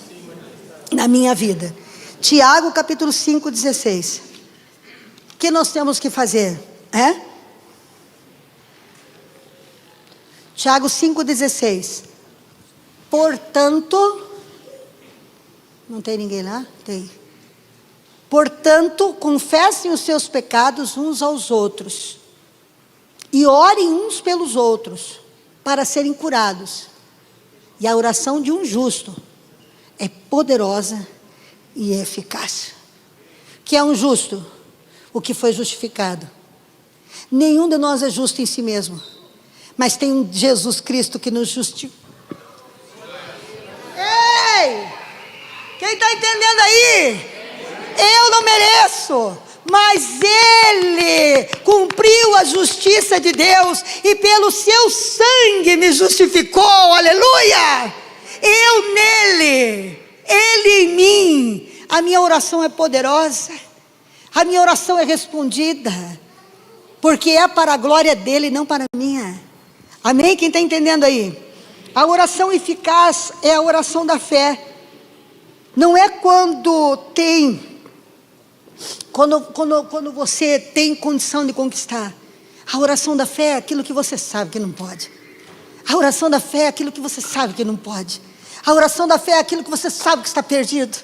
na minha vida. Tiago capítulo 5, 16. O que nós temos que fazer? Tiago 5, 16. Portanto, não tem ninguém lá? Tem. Portanto, confessem os seus pecados uns aos outros e orem uns pelos outros para serem curados. E a oração de um justo é poderosa e eficaz. Que é um justo? O que foi justificado. Nenhum de nós é justo em si mesmo, mas tem um Jesus Cristo que nos justifica. Ei! Quem está entendendo aí? Eu não mereço, mas Ele cumpriu a justiça de Deus e pelo seu sangue me justificou, aleluia! Eu nele, Ele em mim. A minha oração é poderosa, a minha oração é respondida, porque é para a glória dEle, não para a minha. Amém? Quem está entendendo aí? A oração eficaz é a oração da fé. Não é quando você tem condição de conquistar. A oração da fé é aquilo que você sabe que não pode. A oração da fé é aquilo que você sabe que não pode. A oração da fé é aquilo que você sabe que está perdido.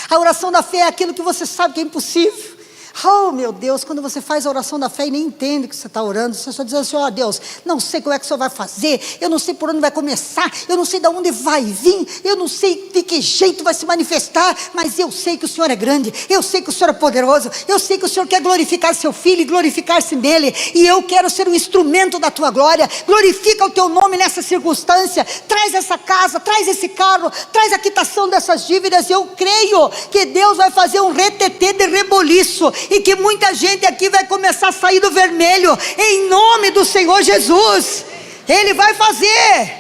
A oração da fé é aquilo que você sabe que é impossível. Oh meu Deus, quando você faz a oração da fé e nem entende o que você está orando, você só diz assim, ó Deus, não sei como é que o Senhor vai fazer, eu não sei por onde vai começar, eu não sei de onde vai vir, eu não sei de que jeito vai se manifestar, mas eu sei que o Senhor é grande, eu sei que o Senhor é poderoso, eu sei que o Senhor quer glorificar seu Filho e glorificar-se nele, e eu quero ser um instrumento da tua glória. Glorifica o teu nome nessa circunstância, traz essa casa, traz esse carro, traz a quitação dessas dívidas. Eu creio que Deus vai fazer um retetê de reboliço, e que muita gente aqui vai começar a sair do vermelho, em nome do Senhor Jesus. Ele vai fazer,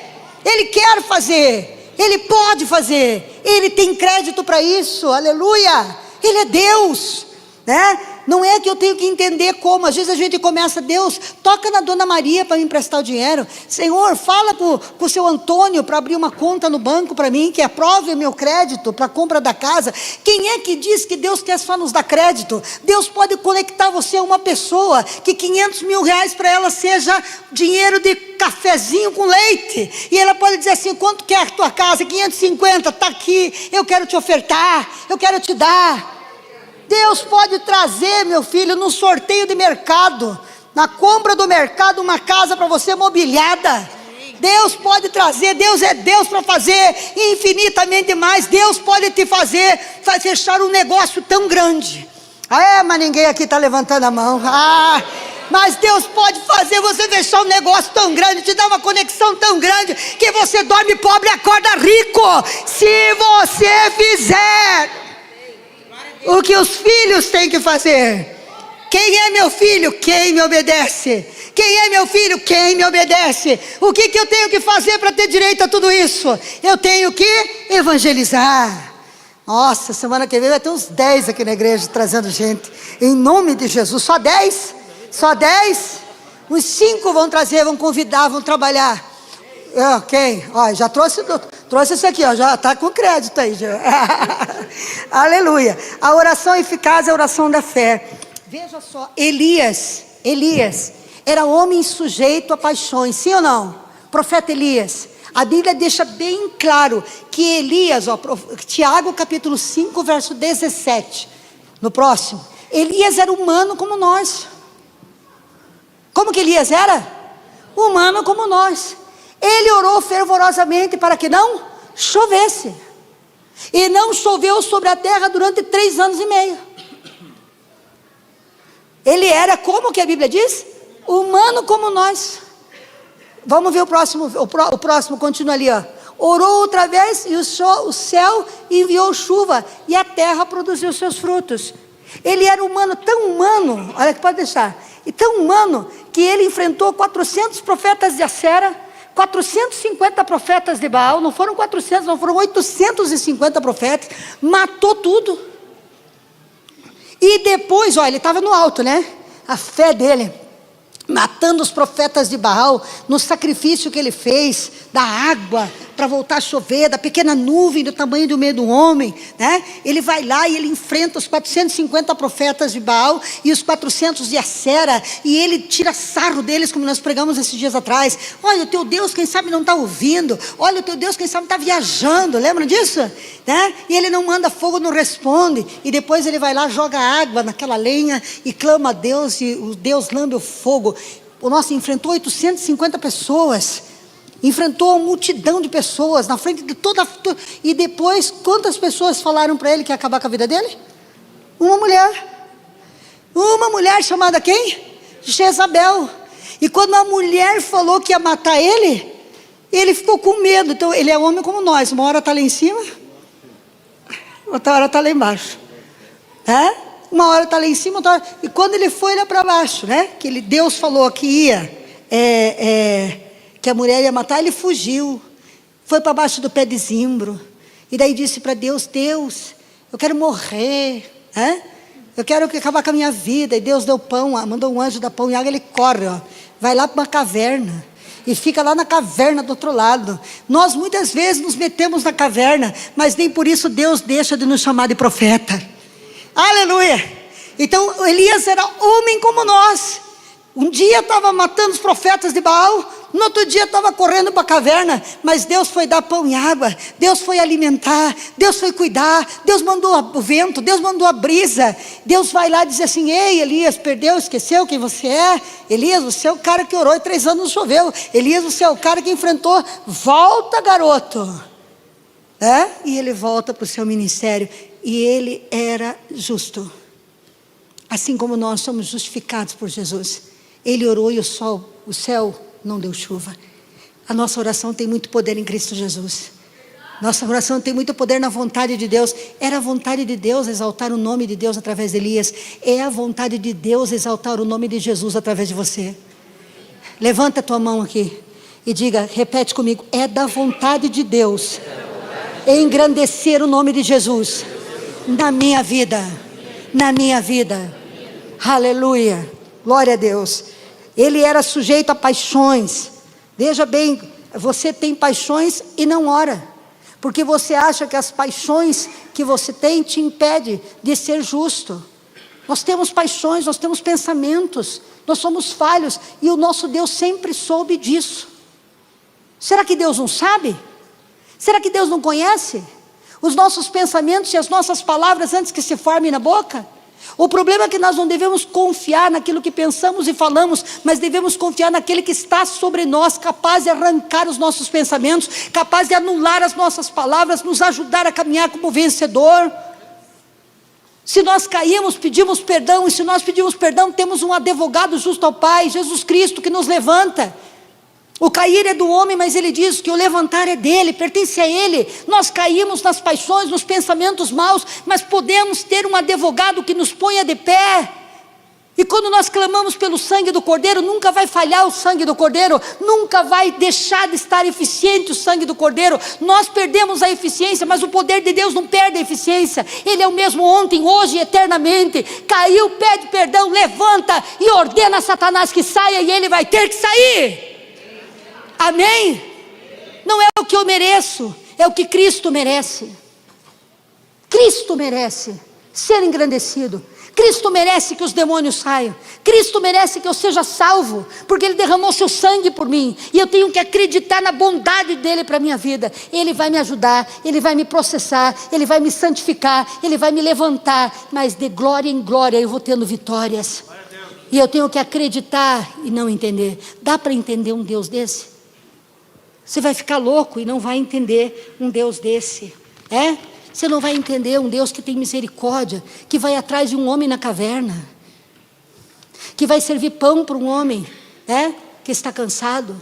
Ele quer fazer, Ele pode fazer, Ele tem crédito para isso, aleluia. Ele é Deus, não é que eu tenho que entender como. Às vezes a gente começa, Deus, toca na Dona Maria para me emprestar o dinheiro. Senhor, fala com o seu Antônio para abrir uma conta no banco para mim, que aprove o meu crédito para a compra da casa. Quem é que diz que Deus quer só nos dar crédito? Deus pode conectar você a uma pessoa, que 500 mil reais para ela seja dinheiro de cafezinho com leite, e ela pode dizer assim, quanto quer a tua casa? 550, está aqui, eu quero te ofertar, eu quero te dar. Deus pode trazer, meu filho, no sorteio de mercado, na compra do mercado, uma casa para você mobiliada.
Deus pode trazer, Deus é Deus para fazer infinitamente mais. Deus pode te fazer fechar um negócio tão grande. Mas ninguém aqui está levantando a mão. Mas Deus pode fazer você fechar um negócio tão grande, te dar uma conexão tão grande, que você dorme pobre e acorda rico, se você fizer o que os filhos têm que fazer. Quem é meu filho? Quem me obedece. Quem é meu filho? Quem me obedece. O que eu tenho que fazer para ter direito a tudo isso? Eu tenho que evangelizar. Nossa, semana que vem vai ter uns 10 aqui na igreja trazendo gente, em nome de Jesus. Só 10? Só 10? Uns 5 vão trazer, vão convidar, vão trabalhar. Ok, já trouxe isso aqui, já está com crédito aí já. Aleluia. A oração eficaz é a oração da fé. Veja só, Elias era homem sujeito a paixões, sim ou não? Profeta Elias. A Bíblia deixa bem claro que Elias, Tiago capítulo 5, verso 17, no próximo, Elias era humano como nós. Como que Elias era? Humano como nós. Ele orou fervorosamente para que não chovesse, e não choveu sobre a terra durante 3 anos e meio. Ele era, como que a Bíblia diz? Humano como nós. Vamos ver o próximo, o próximo continua ali, Orou outra vez e o céu enviou chuva e a terra produziu seus frutos. Ele era humano, tão humano, olha que pode deixar, e tão humano que ele enfrentou 400 profetas de Acera, 450 profetas de Baal, não foram 400, não foram 850 profetas, matou tudo. E depois, ele estava no alto, né? A fé dele, matando os profetas de Baal, no sacrifício que ele fez, da água, para voltar a chover, da pequena nuvem do tamanho do meio do homem, né? Ele vai lá e ele enfrenta os 450 profetas de Baal e os 400 de Acera, e ele tira sarro deles, como nós pregamos esses dias atrás. Olha, o teu Deus quem sabe não está ouvindo, olha, o teu Deus quem sabe está viajando, lembra disso? Né? E ele não manda fogo, não responde, e depois ele vai lá, joga água naquela lenha e clama a Deus, e o Deus lambe o fogo. Enfrentou 850 pessoas, enfrentou uma multidão de pessoas, na frente de e depois, quantas pessoas falaram para ele que ia acabar com a vida dele? Uma mulher chamada quem? Jezabel. E quando a mulher falou que ia matar ele, ele ficou com medo. Então ele é homem como nós, uma hora está lá em cima, outra hora está lá embaixo, uma hora está lá em cima, outra hora... E quando ele foi lá para baixo, né? Que Deus falou que ia que a mulher ia matar, ele fugiu, foi para baixo do pé de zimbro, e daí disse para Deus, eu quero morrer, eu quero acabar com a minha vida. E Deus deu pão, mandou um anjo dar pão e água, ele corre, vai lá para uma caverna, e fica lá na caverna do outro lado. Nós muitas vezes nos metemos na caverna, mas nem por isso Deus deixa de nos chamar de profeta. Aleluia. Então Elias era homem como nós. Um dia estava matando os profetas de Baal, no outro dia estava correndo para a caverna, mas Deus foi dar pão e água, Deus foi alimentar, Deus foi cuidar, Deus mandou o vento, Deus mandou a brisa. Deus vai lá e diz assim, ei Elias, perdeu, esqueceu quem você é? Elias, você é o cara que orou e 3 anos não choveu. Elias, você é o cara que enfrentou, volta garoto. E ele volta para o seu ministério, e ele era justo, assim como nós somos justificados por Jesus. Ele orou e o céu não deu chuva. A nossa oração tem muito poder em Cristo Jesus. Nossa oração tem muito poder na vontade de Deus. Era a vontade de Deus exaltar o nome de Deus através de Elias. É a vontade de Deus exaltar o nome de Jesus através de você. Levanta a tua mão aqui e diga, repete comigo, é da vontade de Deus engrandecer o nome de Jesus na minha vida. Na minha vida. Aleluia. Glória a Deus. Ele era sujeito a paixões. Veja bem, você tem paixões e não ora, porque você acha que as paixões que você tem te impedem de ser justo. Nós temos paixões, nós temos pensamentos, nós somos falhos, e o nosso Deus sempre soube disso. Será que Deus não sabe? Será que Deus não conhece os nossos pensamentos e as nossas palavras antes que se formem na boca? O problema é que nós não devemos confiar naquilo que pensamos e falamos, mas devemos confiar naquele que está sobre nós, capaz de arrancar os nossos pensamentos, capaz de anular as nossas palavras, nos ajudar a caminhar como vencedor. Se nós caímos, pedimos perdão, e se nós pedimos perdão, temos um advogado justo ao Pai, Jesus Cristo, que nos levanta. O cair é do homem, mas ele diz que o levantar é dele, pertence a ele. Nós caímos nas paixões, nos pensamentos maus, mas podemos ter um advogado que nos ponha de pé. E quando nós clamamos pelo sangue do Cordeiro, nunca vai falhar o sangue do Cordeiro, nunca vai deixar de estar eficiente o sangue do Cordeiro. Nós perdemos a eficiência, mas o poder de Deus não perde a eficiência. Ele é o mesmo ontem, hoje e eternamente. Caiu, pede perdão, levanta e ordena a Satanás que saia, e ele vai ter que sair. Amém? Não é o que eu mereço, é o que Cristo merece. Cristo merece ser engrandecido. Cristo merece que os demônios saiam. Cristo merece que eu seja salvo, porque Ele derramou seu sangue por mim, e eu tenho que acreditar na bondade dEle para a minha vida. Ele vai me ajudar, Ele vai me processar, Ele vai me santificar, Ele vai me levantar, mas de glória em glória eu vou tendo vitórias. E eu tenho que acreditar e não entender. Dá para entender um Deus desse? Você vai ficar louco e não vai entender um Deus desse. Você não vai entender um Deus que tem misericórdia, que vai atrás de um homem na caverna, que vai servir pão para um homem que está cansado.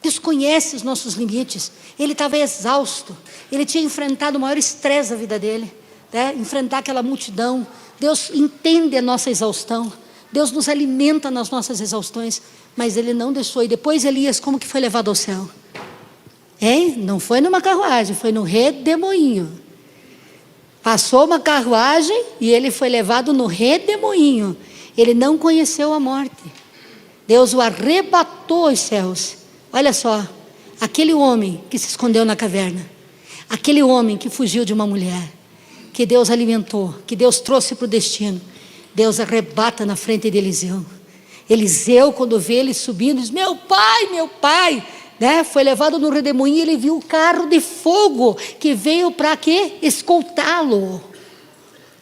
Deus conhece os nossos limites. Ele estava exausto, ele tinha enfrentado o maior estresse da vida dele, enfrentar aquela multidão. Deus entende a nossa exaustão, Deus nos alimenta nas nossas exaustões, mas Ele não deixou. E depois Elias, como que foi levado ao céu? Não foi numa carruagem, foi no redemoinho. Passou uma carruagem e ele foi levado no redemoinho. Ele não conheceu a morte. Deus o arrebatou aos céus. Olha só, aquele homem que se escondeu na caverna, aquele homem que fugiu de uma mulher, que Deus alimentou, que Deus trouxe para o destino, Deus arrebata na frente de Eliseu. Eliseu, quando vê ele subindo, diz: meu pai, foi levado no redemoinho, e ele viu o carro de fogo, que veio para quê? Escoltá-lo.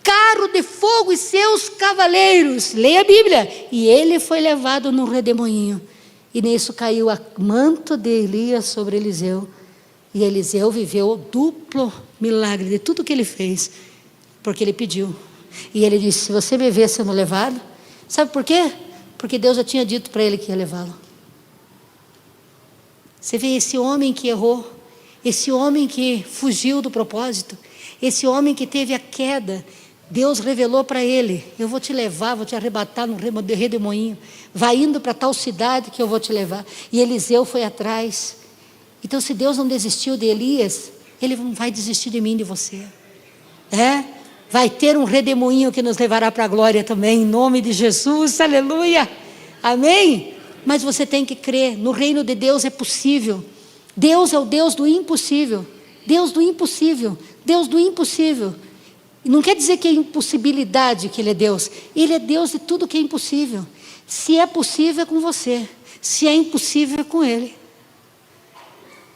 Carro de fogo e seus cavaleiros, leia a Bíblia. E ele foi levado no redemoinho, e nisso caiu o manto de Elias sobre Eliseu, e Eliseu viveu o duplo milagre de tudo que ele fez, porque ele pediu. E ele disse: se você me ver sendo levado, sabe por quê? Porque Deus já tinha dito para ele que ia levá-lo. Você vê esse homem que errou, esse homem que fugiu do propósito, esse homem que teve a queda, Deus revelou para ele: eu vou te levar, vou te arrebatar no redemoinho, vai indo para tal cidade que eu vou te levar. E Eliseu foi atrás. Então, se Deus não desistiu de Elias, Ele não vai desistir de mim e de você. Vai ter um redemoinho que nos levará para a glória também, em nome de Jesus, aleluia, amém? Mas você tem que crer, no reino de Deus é possível. Deus é o Deus do impossível, Deus do impossível, Deus do impossível. E não quer dizer que é impossibilidade que Ele é Deus, Ele é Deus de tudo que é impossível. Se é possível é com você, se é impossível é com Ele.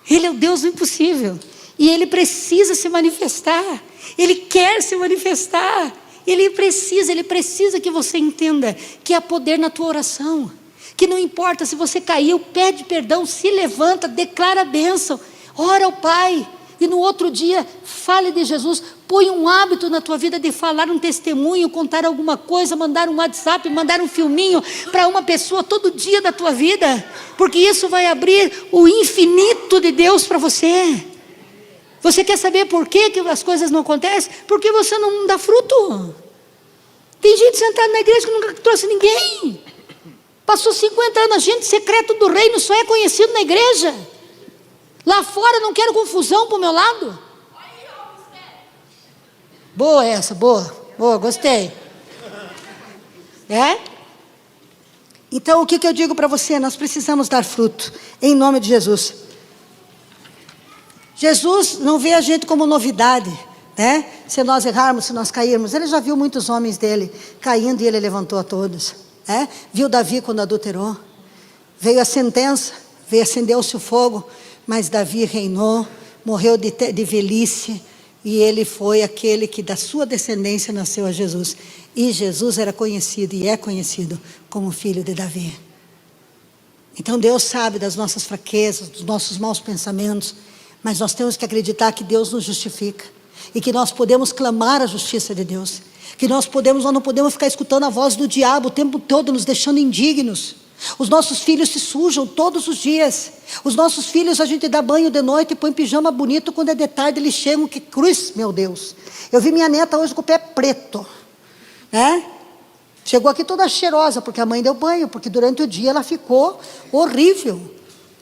Ele é o Deus do impossível, e Ele precisa se manifestar, Ele quer se manifestar, Ele precisa que você entenda que há poder na tua oração, que não importa se você caiu, pede perdão, se levanta, declara a bênção, ora ao Pai, e no outro dia fale de Jesus. Põe um hábito na tua vida de falar um testemunho, contar alguma coisa, mandar um WhatsApp, mandar um filminho para uma pessoa todo dia da tua vida, porque isso vai abrir o infinito de Deus para você. Você quer saber por que as coisas não acontecem? Porque você não dá fruto. Tem gente sentada na igreja que nunca trouxe ninguém, passou 50 anos, agente secreto do reino, só é conhecido na igreja. Lá fora não quero confusão para o meu lado. Boa essa, boa, gostei. Então o que eu digo para você? Nós precisamos dar fruto, em nome de Jesus. Jesus não vê a gente como novidade, se nós errarmos, se nós cairmos. Ele já viu muitos homens dele caindo e ele levantou a todos. Viu Davi quando adulterou, veio a sentença, acendeu-se o fogo, mas Davi reinou, morreu de velhice, E ele foi aquele que da sua descendência nasceu a Jesus. E Jesus era conhecido e é conhecido como filho de Davi. Então Deus sabe das nossas fraquezas, dos nossos maus pensamentos, mas nós temos que acreditar que Deus nos justifica e que nós podemos clamar a justiça de Deus, que nós não podemos ficar escutando a voz do diabo o tempo todo, nos deixando indignos. Os nossos filhos se sujam todos os dias. Os nossos filhos a gente dá banho de noite e põe pijama bonito, quando é de tarde eles chegam, que cruz, meu Deus. Eu vi minha neta hoje com o pé preto, né? Chegou aqui toda cheirosa, porque a mãe deu banho, porque durante o dia ela ficou horrível.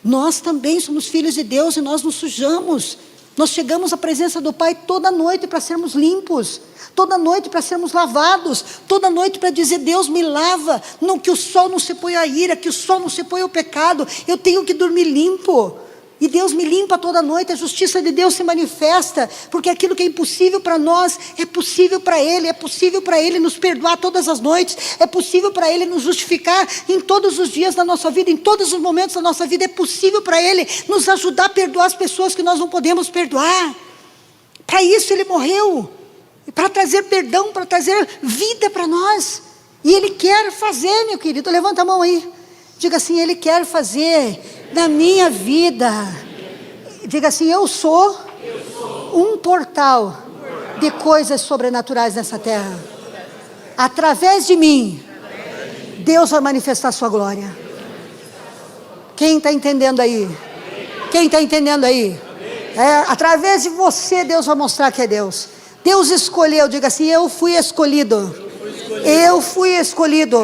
Nós também somos filhos de Deus e nós nos sujamos. Nós chegamos à presença do Pai toda noite para sermos limpos, toda noite para sermos lavados, toda noite para dizer: Deus me lava, não, que o sol não se põe a ira, que o sol não se põe o pecado, eu tenho que dormir limpo. E Deus me limpa toda noite, a justiça de Deus se manifesta, porque aquilo que é impossível para nós, é possível para Ele, é possível para Ele nos perdoar todas as noites, é possível para Ele nos justificar em todos os dias da nossa vida, em todos os momentos da nossa vida, é possível para Ele nos ajudar a perdoar as pessoas que nós não podemos perdoar. Para isso Ele morreu, para trazer perdão, para trazer vida para nós, e Ele quer fazer, meu querido, levanta a mão aí, diga assim: Ele quer fazer na minha vida. Diga assim: eu sou um portal de coisas sobrenaturais nessa terra. Através de mim, Deus vai manifestar a sua glória. Quem está entendendo aí? Quem está entendendo aí? Através de você, Deus vai mostrar que é Deus. Deus escolheu, diga assim: eu fui escolhido. Eu fui escolhido.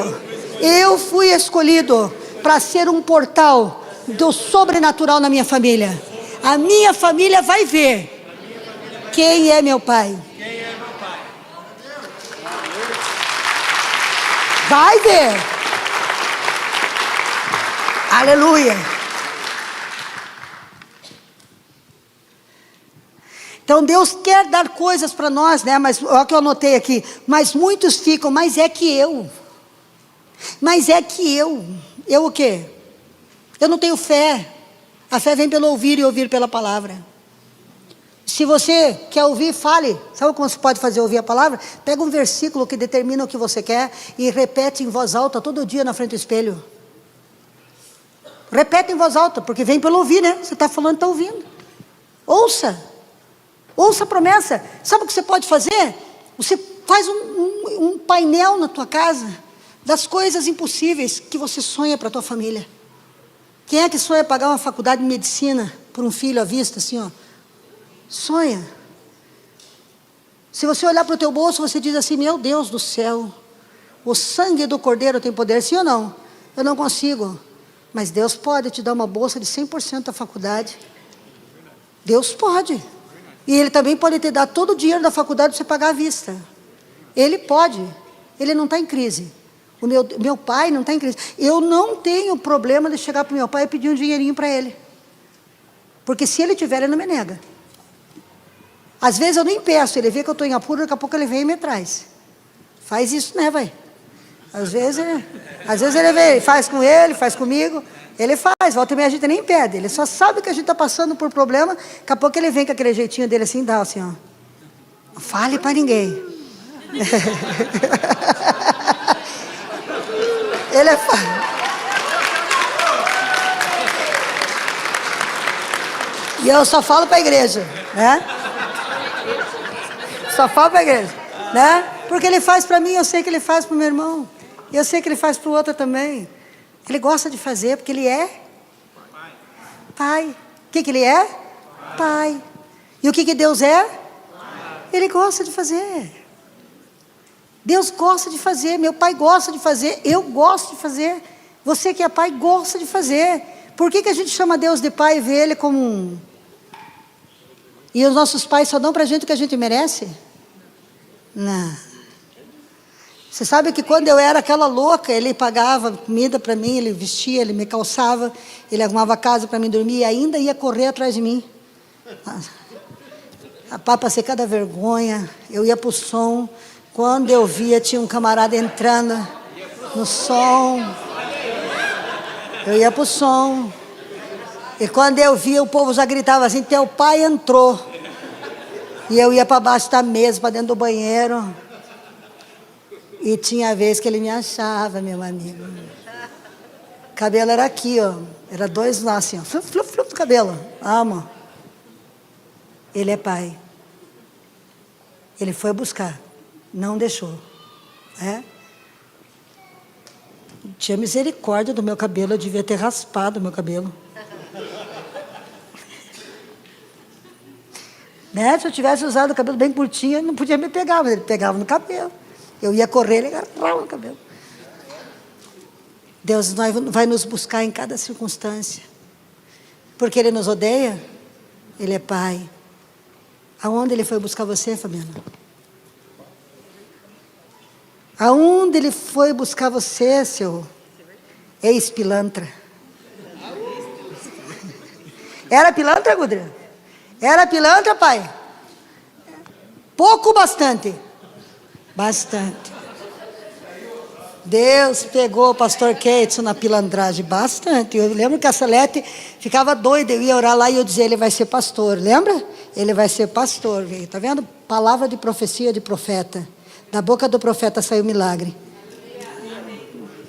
Eu fui escolhido para ser um portal do sobrenatural na minha família. A minha família vai ver quem é meu pai. Vai ver. Aleluia. Então Deus quer dar coisas para nós, né? Mas olha o que eu anotei aqui: mas muitos ficam, mas é que eu. Mas é que eu. Eu o quê? Eu não tenho fé. A fé vem pelo ouvir e ouvir pela palavra. Se você quer ouvir, fale. Sabe como você pode fazer ouvir a palavra? Pega um versículo que determina o que você quer e repete em voz alta todo dia na frente do espelho. Repete em voz alta, porque vem pelo ouvir, né? Você está falando, está ouvindo. Ouça. Ouça a promessa. Sabe o que você pode fazer? Você faz um painel na tua casa das coisas impossíveis que você sonha para a tua família. Quem é que sonha pagar uma faculdade de medicina por um filho à vista, assim, ó? Sonha. Se você olhar para o teu bolso, você diz assim: meu Deus do céu, o sangue do Cordeiro tem poder, sim ou não? Eu não consigo. Mas Deus pode te dar uma bolsa de 100% da faculdade. Deus pode. E Ele também pode te dar todo o dinheiro da faculdade para você pagar à vista. Ele pode. Ele não está em crise. O meu pai não está em crise. Eu não tenho problema de chegar para o meu pai e pedir um dinheirinho para ele. Porque se ele tiver, ele não me nega. Às vezes eu nem peço, ele vê que eu estou em apuro, daqui a pouco ele vem e me traz. Faz isso, né, vai? Às vezes ele vem, faz com ele, faz comigo. Ele faz, volta e meia a gente nem pede. Ele só sabe que a gente está passando por problema. Daqui a pouco ele vem com aquele jeitinho dele assim, dá assim, ó. Não fale para ninguém. Ele é... E eu só falo para a igreja, né? Só falo para a igreja, né? Porque ele faz para mim, eu sei que ele faz para o meu irmão. E eu sei que ele faz para o outro também. Ele gosta de fazer, porque ele é pai. O que ele é? Pai. E o que Deus é? Ele gosta de fazer. Deus gosta de fazer, meu pai gosta de fazer, eu gosto de fazer. Você que é pai gosta de fazer. Por que a gente chama Deus de pai e vê Ele como um... E os nossos pais só dão para a gente o que a gente merece? Não. Você sabe que quando eu era aquela louca, Ele pagava comida para mim, Ele vestia, Ele me calçava, Ele arrumava casa para mim dormir e ainda ia correr atrás de mim. Rapaz, passei cada vergonha. Eu ia para o som. Quando eu via, tinha um camarada entrando no som. Eu ia para o som. E quando eu via, o povo já gritava assim: teu pai entrou. E eu ia para baixo da mesa, para dentro do banheiro. E tinha vez que ele me achava, meu amigo. O cabelo era aqui, ó. Era 2 nós, assim, ó. Flup, flup, flup do cabelo. Amo. Ele é pai. Ele foi buscar. Não deixou. É? Tinha misericórdia do meu cabelo. Eu devia ter raspado o meu cabelo. Né? Se eu tivesse usado o cabelo bem curtinho, ele não podia me pegar, mas ele pegava no cabelo. Eu ia correr, ele agarrava no cabelo. Deus vai nos buscar em cada circunstância. Porque Ele nos odeia, Ele é Pai. Aonde Ele foi buscar você, Fabiana? Aonde Ele foi buscar você, seu ex-pilantra? Era pilantra, Gudra? Era pilantra, pai? Pouco ou bastante? Bastante. Deus pegou o pastor Keitson na pilantragem, bastante. Eu lembro que a Salete ficava doida, eu ia orar lá e eu dizia, ele vai ser pastor, lembra? Ele vai ser pastor, veio. Tá vendo? Palavra de profecia de profeta. Da boca do profeta saiu milagre.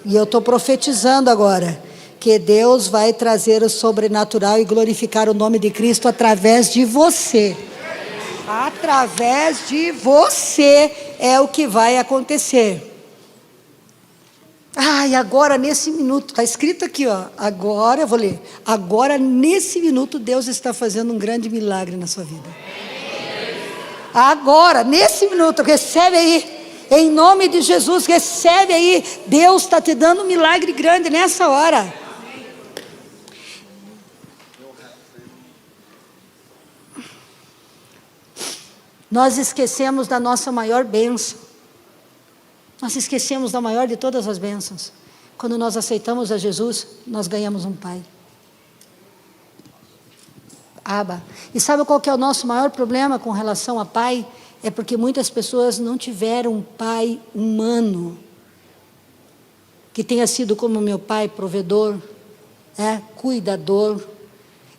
E eu estou profetizando agora, que Deus vai trazer o sobrenatural e glorificar o nome de Cristo através de você. Através de você é o que vai acontecer. E agora nesse minuto, está escrito aqui, ó. Agora, eu vou ler. Agora nesse minuto Deus está fazendo um grande milagre na sua vida. Agora, nesse minuto, recebe aí. Em nome de Jesus, recebe aí. Deus está te dando um milagre grande nessa hora. Nós esquecemos da nossa maior bênção. Nós esquecemos da maior de todas as bênçãos. Quando nós aceitamos a Jesus, nós ganhamos um Pai. Abba. E sabe qual que é o nosso maior problema com relação a Pai? É porque muitas pessoas não tiveram um Pai humano, que tenha sido como meu pai, provedor, cuidador.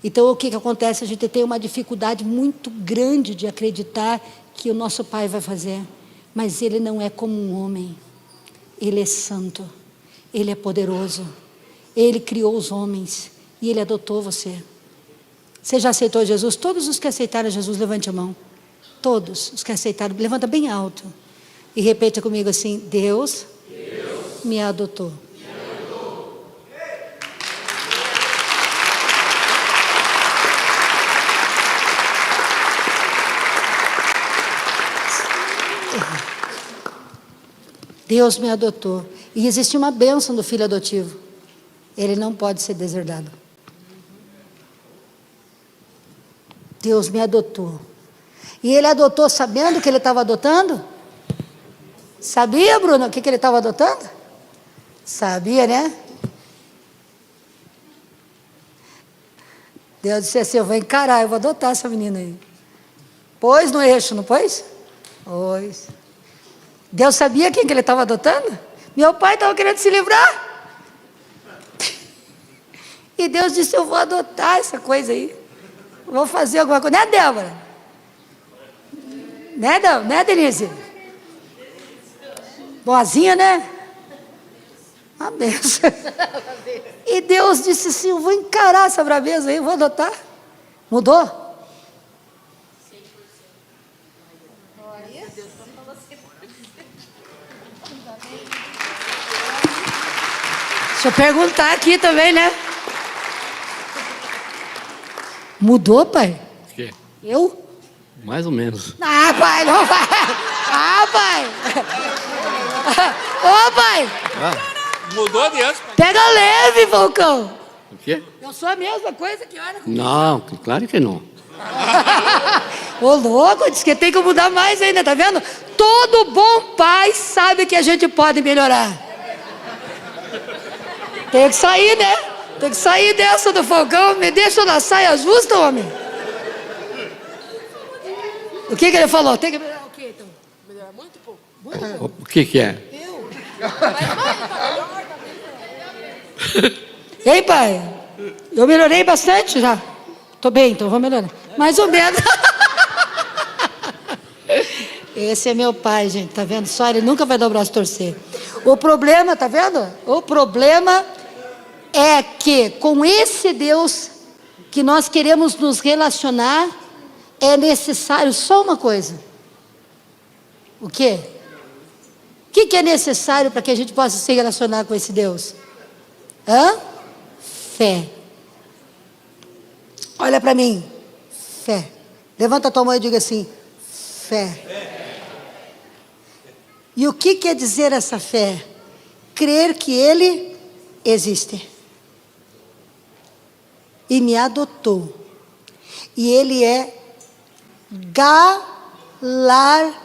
Então o que acontece? A gente tem uma dificuldade muito grande de acreditar que o nosso Pai vai fazer. Mas Ele não é como um homem. Ele é santo. Ele é poderoso. Ele criou os homens. E Ele adotou você. Você já aceitou Jesus? Todos os que aceitaram Jesus, levante a mão. Todos os que aceitaram, levanta bem alto. E repita comigo assim, Deus me adotou. Deus me adotou. E existe uma bênção do filho adotivo. Ele não pode ser deserdado. Deus me adotou. E Ele adotou sabendo que Ele estava adotando? Sabia, Bruno, o que Ele estava adotando? Sabia, né? Deus disse assim, eu vou encarar, eu vou adotar essa menina aí. Pôs no eixo, não pôs? Pôs. Deus sabia quem que Ele estava adotando? Meu pai estava querendo se livrar. E Deus disse, eu vou adotar essa coisa aí. Vou fazer alguma coisa. Né, Débora? Né, Denise? Boazinha, né? Uma benção. E Deus disse assim, eu vou encarar essa braveza aí, vou adotar. Mudou? Deixa eu perguntar aqui também, né? Mudou, pai?
O quê?
Eu?
Mais ou menos.
Pai, não vai. Pai. Ô, pai.
Mudou de antes, pai.
Pega leve, Falcão.
O quê?
Eu sou a mesma coisa que era.
Não, claro que não.
Ô, louco, diz que tem que mudar mais ainda, tá vendo? Todo bom pai sabe que a gente pode melhorar. Tem que sair, né? Tem que sair dessa do Falcão. Me deixa na saia justa, homem. O que ele falou? Tem que melhorar o quê, então? Melhorar muito pouco? Muito pouco.
O que é?
Eu? Ei, pai? Eu melhorei bastante já. Tô bem, então vou melhorar. Mais ou menos.
Esse é meu pai, gente, tá vendo? Só ele nunca vai dar o braço a torcer. O problema, tá vendo? O problema é que com esse Deus que nós queremos nos relacionar, é necessário só uma coisa. O quê? O que é necessário para que a gente possa se relacionar com esse Deus? Fé. Olha para mim. Fé. Levanta a tua mão e diga assim: fé. E o que quer dizer essa fé? Crer que Ele existe. E me adotou. E Ele é galardoador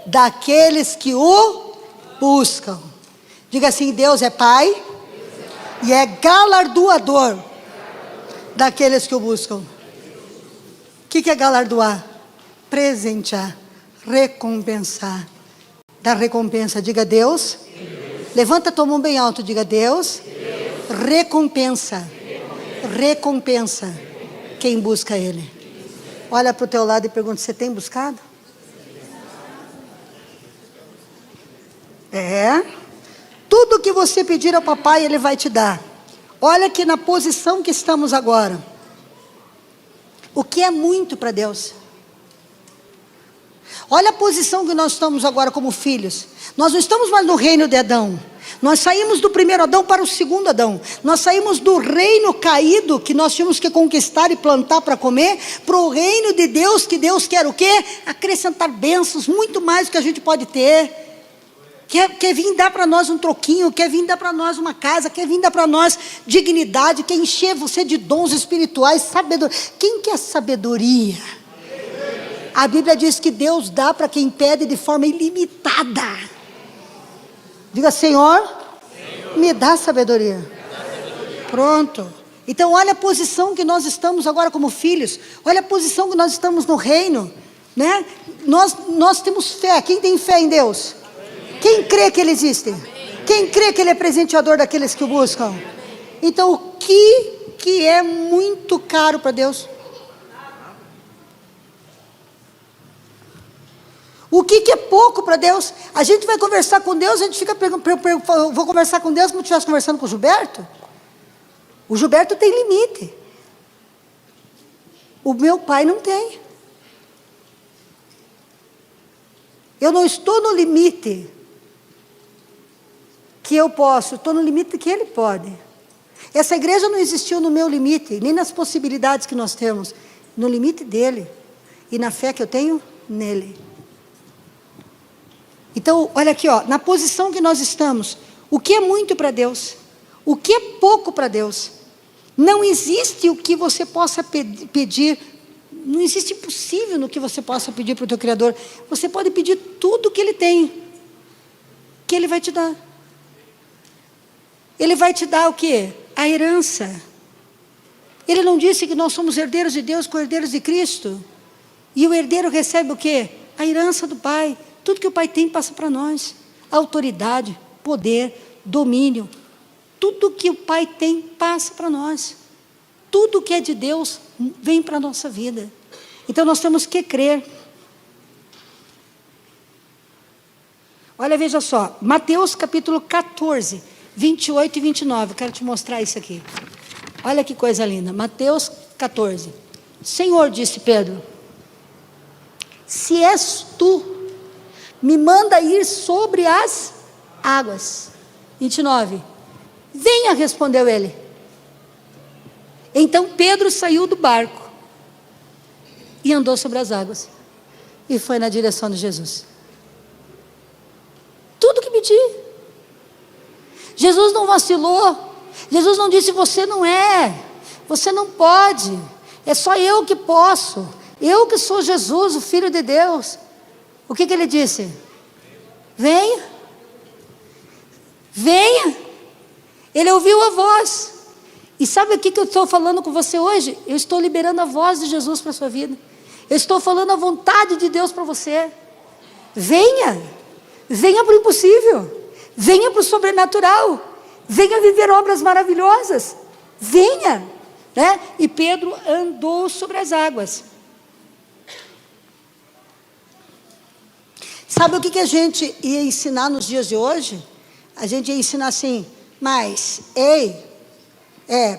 daqueles que o buscam. Diga assim: Deus é Pai e é galardoador daqueles que o buscam. O que é galardoar? Presentear, recompensar. Dar recompensa. Diga: Deus. Levanta a tua mão bem alto, diga: Deus. Recompensa. Recompensa quem busca Ele. Olha para o teu lado e pergunta: você tem buscado? Tudo que você pedir ao papai, Ele vai te dar. Olha aqui na posição que estamos agora. O que é muito para Deus? Olha a posição que nós estamos agora como filhos. Nós não estamos mais no reino de Adão. Nós saímos do primeiro Adão para o segundo Adão. Nós saímos do reino caído, que nós tínhamos que conquistar e plantar para comer, para o reino de Deus, que Deus quer o quê? Acrescentar bênçãos, muito mais do que a gente pode ter. Quer vir dar para nós um troquinho, quer vir dar para nós uma casa, quer vir dar para nós dignidade, quer encher você de dons espirituais, sabedoria. Quem quer sabedoria? A Bíblia diz que Deus dá para quem pede de forma ilimitada. Diga: Senhor, me dá sabedoria. Pronto. Então olha a posição que nós estamos agora como filhos. Olha a posição que nós estamos no reino, né? Nós temos fé. Quem tem fé em Deus? Quem crê que Ele existe? Quem crê que Ele é presenteador daqueles que o buscam? Então o que é muito caro para Deus? O que é pouco para Deus? A gente vai conversar com Deus, a gente fica vou conversar com Deus como se estivesse conversando com o Gilberto. O Gilberto tem limite. O meu pai não tem. Eu não estou no limite que eu posso, estou no limite que ele pode. Essa igreja não existiu no meu limite, nem nas possibilidades que nós temos, no limite dele e na fé que eu tenho nele. Então, olha aqui, ó, na posição que nós estamos, o que é muito para Deus? O que é pouco para Deus? Não existe o que você possa pedir, não existe impossível no que você possa pedir para o teu Criador. Você pode pedir tudo que Ele tem, que Ele vai te dar. Ele vai te dar o quê? A herança. Ele não disse que nós somos herdeiros de Deus, co-herdeiros de Cristo? E o herdeiro recebe o quê? A herança do Pai. Tudo que o Pai tem passa para nós. Autoridade, poder, domínio. Tudo que o Pai tem passa para nós. Tudo que é de Deus vem para a nossa vida. Então nós temos que crer. Olha, veja só. Mateus capítulo 14, 28 e 29. Eu quero te mostrar isso aqui. Olha que coisa linda. Mateus 14. Senhor, disse Pedro, se és tu, me manda ir sobre as águas. 29. Venha, respondeu ele. Então Pedro saiu do barco e andou sobre as águas e foi na direção de Jesus. Tudo que pedi. Jesus não vacilou. Jesus não disse: você não é, você não pode, é só eu que posso, eu que sou Jesus, o Filho de Deus. O que ele disse? Venha. Venha. Ele ouviu a voz. E sabe o que eu estou falando com você hoje? Eu estou liberando a voz de Jesus para a sua vida. Eu estou falando a vontade de Deus para você. Venha. Venha para o impossível. Venha para o sobrenatural. Venha viver obras maravilhosas. Venha. Né? E Pedro andou sobre as águas.
Sabe o que a gente ia ensinar nos dias de hoje? A gente ia ensinar assim, mas,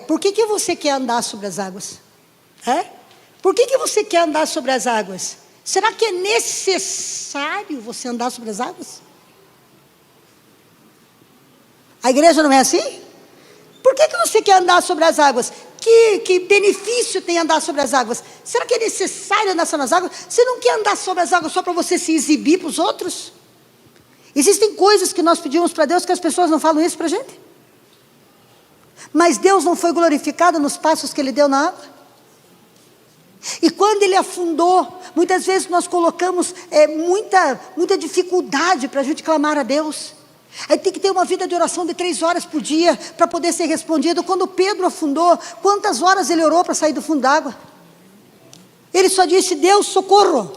por que você quer andar sobre as águas? Por que você quer andar sobre as águas? Será que é necessário você andar sobre as águas? A igreja não é assim? Por que você quer andar sobre as águas? Que benefício tem andar sobre as águas? Será que é necessário andar sobre as águas? Você não quer andar sobre as águas só para você se exibir para os outros? Existem coisas que nós pedimos para Deus que as pessoas não falam isso para a gente. Mas Deus não foi glorificado nos passos que Ele deu na água? E quando Ele afundou, muitas vezes nós colocamos muita dificuldade para a gente clamar a Deus. Aí tem que ter uma vida de oração de 3 horas por dia para poder ser respondido. Quando Pedro afundou, quantas horas ele orou para sair do fundo d'água? Ele só disse, Deus, socorro.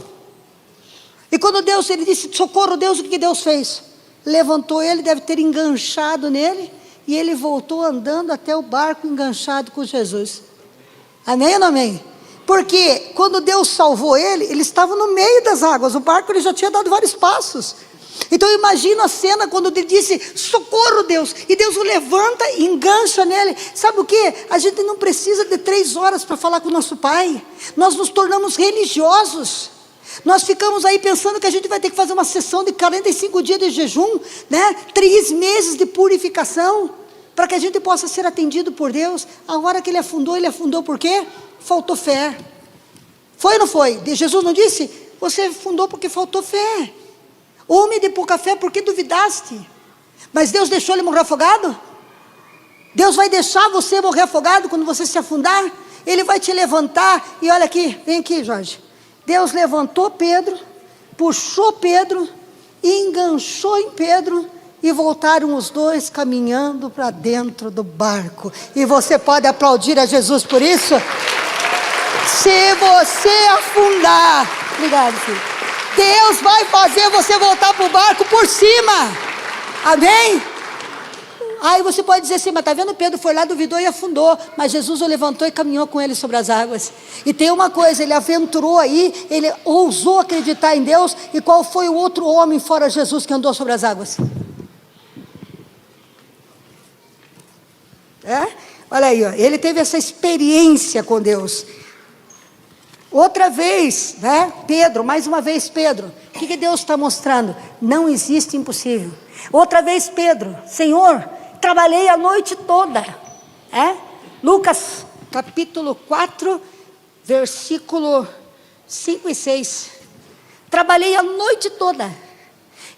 E quando ele disse, socorro, Deus, o que Deus fez? Levantou ele, deve ter enganchado nele, e ele voltou andando até o barco enganchado com Jesus. Amém ou não amém? Porque quando Deus salvou ele estava no meio das águas, o barco ele já tinha dado vários passos. Então eu imagino a cena quando ele disse, socorro Deus, e Deus o levanta e engancha nele. Sabe o que? A gente não precisa de 3 horas para falar com o nosso Pai. Nós nos tornamos religiosos. Nós ficamos aí pensando que a gente vai ter que fazer uma sessão de 45 dias de jejum, 3 meses de purificação, para que a gente possa ser atendido por Deus. A hora que ele afundou por quê? Faltou fé. Foi ou não foi? Jesus não disse, você afundou porque faltou fé. Homem de pouca fé, por que duvidaste? Mas Deus deixou ele morrer afogado? Deus vai deixar você morrer afogado quando você se afundar? Ele vai te levantar, e olha aqui, vem aqui Jorge. Deus levantou Pedro, puxou Pedro, enganchou em Pedro, e voltaram os dois caminhando para dentro do barco. E você pode aplaudir a Jesus por isso? Se você afundar, obrigado filho, Deus vai fazer você voltar para o barco por cima. Amém? Aí você pode dizer assim, mas está vendo, Pedro foi lá, duvidou e afundou, mas Jesus o levantou e caminhou com ele sobre as águas. E tem uma coisa, ele aventurou aí, ele ousou acreditar em Deus. E qual foi o outro homem fora Jesus que andou sobre as águas? Olha aí, ele teve essa experiência com Deus. Outra vez, Pedro, mais uma vez Pedro, o que Deus está mostrando? Não existe impossível. Outra vez Pedro, Senhor, trabalhei a noite toda. Lucas capítulo 4, versículo 5 e 6. Trabalhei a noite toda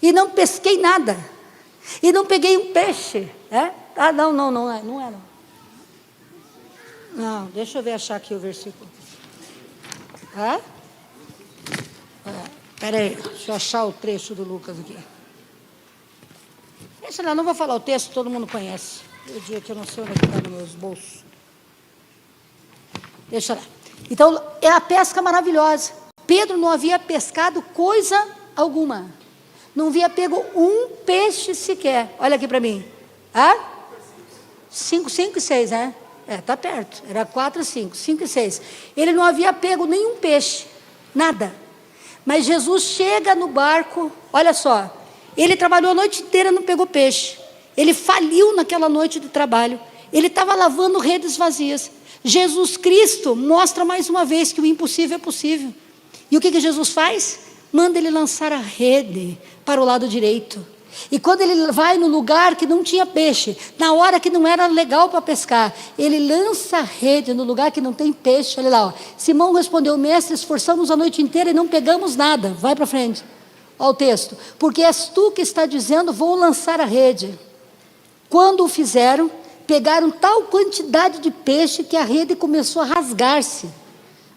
e não pesquei nada, e não peguei um peixe. Não é. Não, deixa eu ver, achar aqui o versículo. Espera aí, deixa eu achar o trecho do Lucas aqui. Deixa lá, não vou falar o texto, todo mundo conhece. O dia que eu não sei onde está nos meus bolsos. Deixa lá. Então, é a pesca maravilhosa. Pedro não havia pescado coisa alguma. Não havia pego um peixe sequer. Olha aqui para mim. 5 e 6, está perto. Era 4 e 5, 5 e 6. Ele não havia pego nenhum peixe, nada. Mas Jesus chega no barco, olha só. Ele trabalhou a noite inteira, não pegou peixe. Ele faliu naquela noite de trabalho. Ele estava lavando redes vazias. Jesus Cristo mostra mais uma vez que o impossível é possível. E o que Jesus faz? Manda ele lançar a rede para o lado direito. E quando ele vai no lugar que não tinha peixe, na hora que não era legal para pescar, ele lança a rede no lugar que não tem peixe. Olha lá, Simão respondeu, mestre, esforçamos a noite inteira e não pegamos nada. Vai para frente. Olha o texto. Porque és tu que está dizendo, vou lançar a rede. Quando o fizeram, pegaram tal quantidade de peixe que a rede começou a rasgar-se.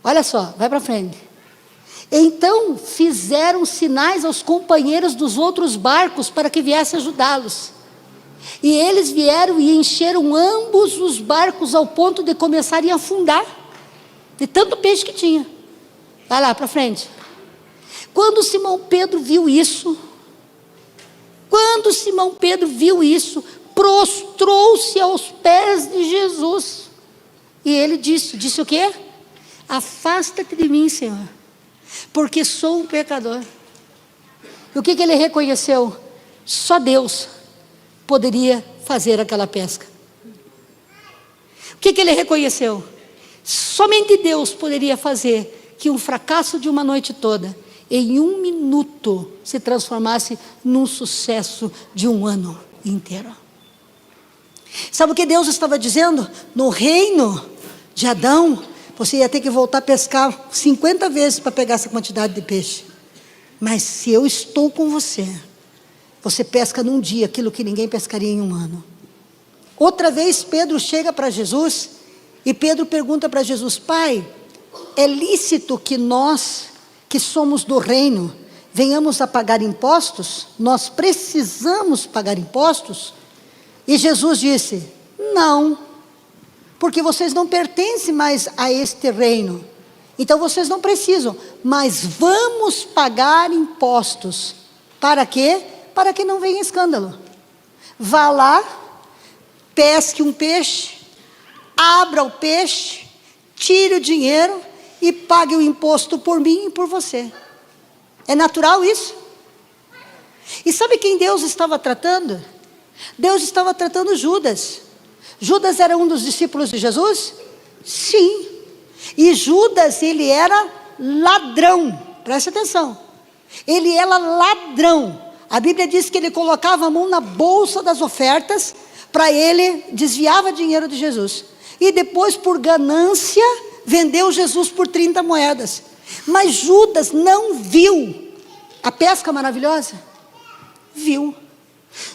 Olha só, vai para frente. Então fizeram sinais aos companheiros dos outros barcos para que viessem ajudá-los. E eles vieram e encheram ambos os barcos ao ponto de começarem a afundar, de tanto peixe que tinha. Vai lá para frente. Quando Simão Pedro viu isso, prostrou-se aos pés de Jesus. E ele disse o quê? Afasta-te de mim, Senhor, porque sou um pecador.
E o que ele reconheceu? Só Deus poderia fazer aquela pesca. O que ele reconheceu? Somente Deus poderia fazer que um fracasso de uma noite toda, em 1 minuto, se transformasse num sucesso de 1 ano inteiro. Sabe o que Deus estava dizendo? No reino de Adão, você ia ter que voltar a pescar 50 vezes para pegar essa quantidade de peixe. Mas se eu estou com você, você pesca num dia aquilo que ninguém pescaria em 1 ano. Outra vez Pedro chega para Jesus, e Pedro pergunta para Jesus: Pai, é lícito que nós, que somos do reino, venhamos a pagar impostos? Nós precisamos pagar impostos? E Jesus disse: não, porque vocês não pertencem mais a este reino, então vocês não precisam, mas vamos pagar impostos. Para quê? Para que não venha escândalo. Vá lá, pesque um peixe, abra o peixe, tire o dinheiro e pague o imposto por mim e por você. É natural isso? E sabe quem Deus estava tratando? Deus estava tratando Judas. Judas era um dos discípulos de Jesus? Sim. E Judas, ele era ladrão. Preste atenção. Ele era ladrão. A Bíblia diz que ele colocava a mão na bolsa das ofertas, para ele desviava dinheiro de Jesus. E depois, por ganância, vendeu Jesus por 30 moedas. Mas Judas não viu a pesca maravilhosa? Viu.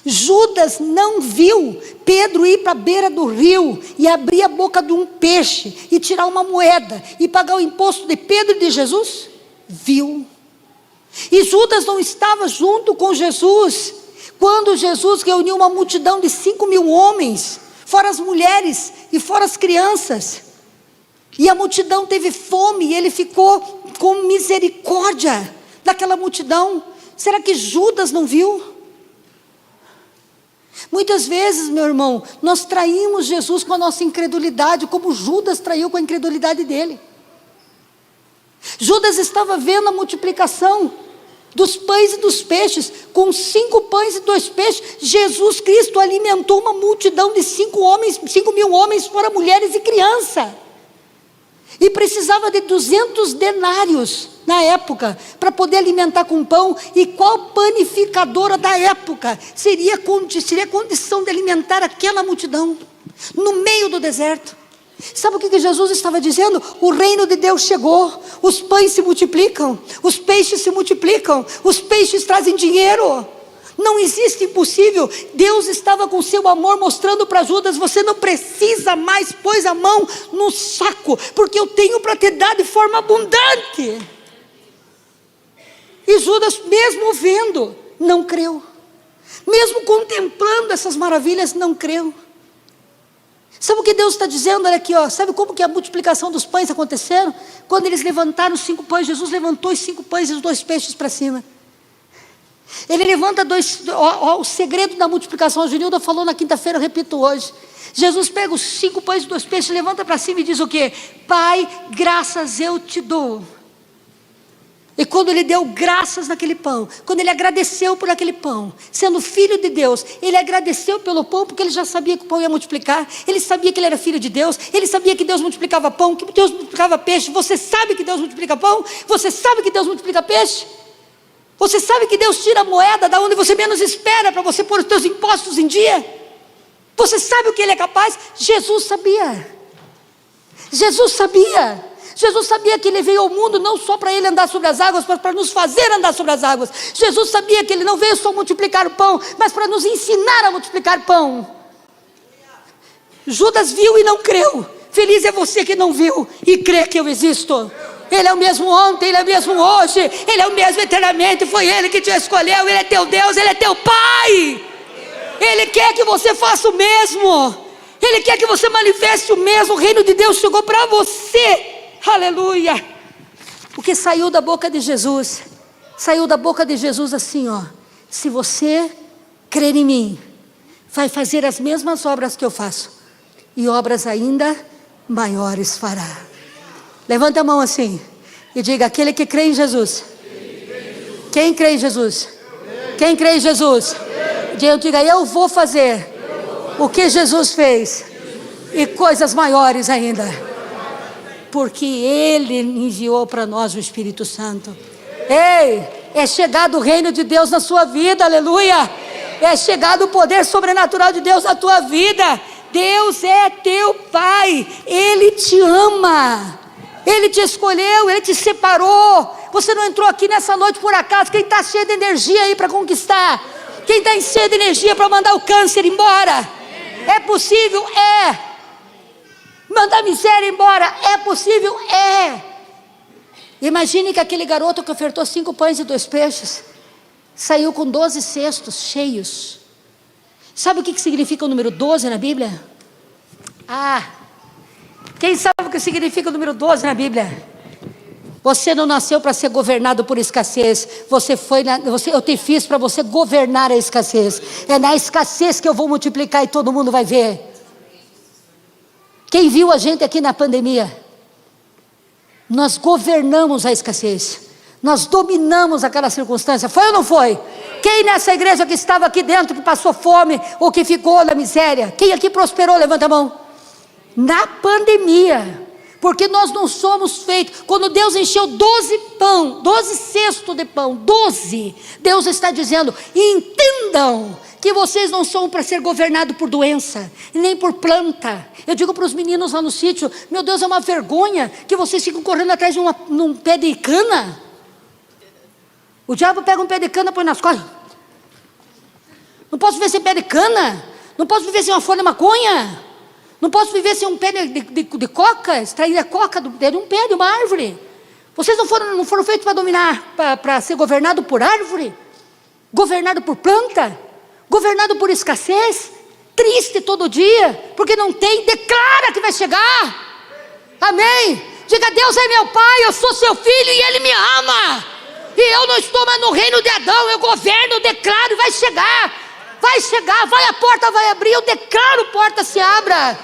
Judas não viu Pedro ir para a beira do rio e abrir a boca de um peixe e tirar uma moeda e pagar o imposto de Pedro e de Jesus? Viu. E Judas não estava junto com Jesus quando Jesus reuniu uma multidão de 5.000 homens, fora as mulheres e fora as crianças, e a multidão teve fome e ele ficou com misericórdia daquela multidão. Será que Judas não viu? Muitas vezes, meu irmão, nós traímos Jesus com a nossa incredulidade, como Judas traiu com a incredulidade dele. Judas estava vendo a multiplicação dos pães e dos peixes. Com 5 pães e 2 peixes, Jesus Cristo alimentou uma multidão de 5.000 homens, fora mulheres e crianças. E precisava de 200 denários na época, para poder alimentar com pão. E qual panificadora da época seria condição de alimentar aquela multidão, no meio do deserto? Sabe o que Jesus estava dizendo? O reino de Deus chegou, os pães se multiplicam, os peixes se multiplicam, os peixes trazem dinheiro. Não existe impossível. Deus estava com seu amor mostrando para Judas: você não precisa mais pôr a mão no saco, porque eu tenho para te dar de forma abundante. E Judas, mesmo vendo, não creu. Mesmo contemplando essas maravilhas, não creu. Sabe o que Deus está dizendo? Olha aqui, ó. Sabe como que a multiplicação dos pães aconteceram? Quando eles levantaram os 5 pães, Jesus levantou os 5 pães e os 2 peixes para cima. Ele levanta o segredo da multiplicação. A Junilda falou na quinta-feira, eu repito hoje. Jesus pega os 5 pães e 2 peixes, levanta para cima e diz o quê? Pai, graças eu te dou. E quando ele deu graças naquele pão, quando ele agradeceu por aquele pão, sendo filho de Deus, ele agradeceu pelo pão, porque ele já sabia que o pão ia multiplicar. Ele sabia que ele era filho de Deus. Ele sabia que Deus multiplicava pão, que Deus multiplicava peixe. Você sabe que Deus multiplica pão? Você sabe que Deus multiplica peixe? Você sabe que Deus tira a moeda da onde você menos espera, para você pôr os teus impostos em dia? Você sabe o que ele é capaz? Jesus sabia. Jesus sabia. Jesus sabia que ele veio ao mundo não só para ele andar sobre as águas, mas para nos fazer andar sobre as águas. Jesus sabia que ele não veio só multiplicar o pão, mas para nos ensinar a multiplicar pão. Judas viu e não creu. Feliz é você que não viu e crê que eu existo. Ele é o mesmo ontem, ele é o mesmo hoje, ele é o mesmo eternamente. Foi ele que te escolheu, ele é teu Deus, ele é teu Pai. Ele quer que você faça o mesmo. Ele quer que você manifeste o mesmo. O reino de Deus chegou para você. Aleluia. O que saiu da boca de Jesus? Saiu da boca de Jesus assim, ó: se você crer em mim, vai fazer as mesmas obras que eu faço, e obras ainda maiores fará. Levanta a mão assim e diga: aquele que crê em Jesus. Quem crê em Jesus? Quem crê em Jesus? Diga, eu vou fazer o que Jesus fez e coisas maiores ainda, porque Ele enviou para nós o Espírito Santo. Ei, é chegado o reino de Deus na sua vida, aleluia. É chegado o poder sobrenatural de Deus na tua vida. Deus é teu Pai, Ele te ama, Ele te escolheu, Ele te separou. Você não entrou aqui nessa noite por acaso. Quem está cheio de energia aí para conquistar? Quem está cheio de energia para mandar o câncer embora? É possível? É. Mandar a miséria embora? É possível? É. Imagine que aquele garoto que ofertou 5 pães e 2 peixes saiu com 12 cestos cheios. Sabe o que significa o número 12 na Bíblia? Quem sabe o que significa o número 12 na Bíblia? Você não nasceu para ser governado por escassez. Eu te fiz para você governar a escassez. É na escassez que eu vou multiplicar e todo mundo vai ver. Quem viu a gente aqui na pandemia? Nós governamos a escassez. Nós dominamos aquela circunstância. Foi ou não foi? Quem nessa igreja que estava aqui dentro, que passou fome ou que ficou na miséria? Quem aqui prosperou? Levanta a mão. Na pandemia. Porque nós não somos feitos. Quando Deus encheu 12 cestos de pão, 12, Deus está dizendo: entendam que vocês não são para ser governados por doença, nem por planta. Eu digo para os meninos lá no sítio: meu Deus, é uma vergonha que vocês ficam correndo atrás de um pé de cana. O diabo pega um pé de cana e põe nas costas. Não posso viver sem pé de cana. Não posso viver sem uma folha de maconha. Não posso viver sem um pé de coca, extrair a coca de um pé, de uma árvore. Vocês não foram feitos para dominar, para ser governado por árvore, governado por planta, governado por escassez, triste todo dia, porque não tem. Declara que vai chegar. Amém? Diga: Deus é meu Pai, eu sou seu filho e Ele me ama. E eu não estou mais no reino de Adão, eu governo, declaro e vai chegar. Vai chegar, vai, a porta vai abrir, eu declaro, porta se abra.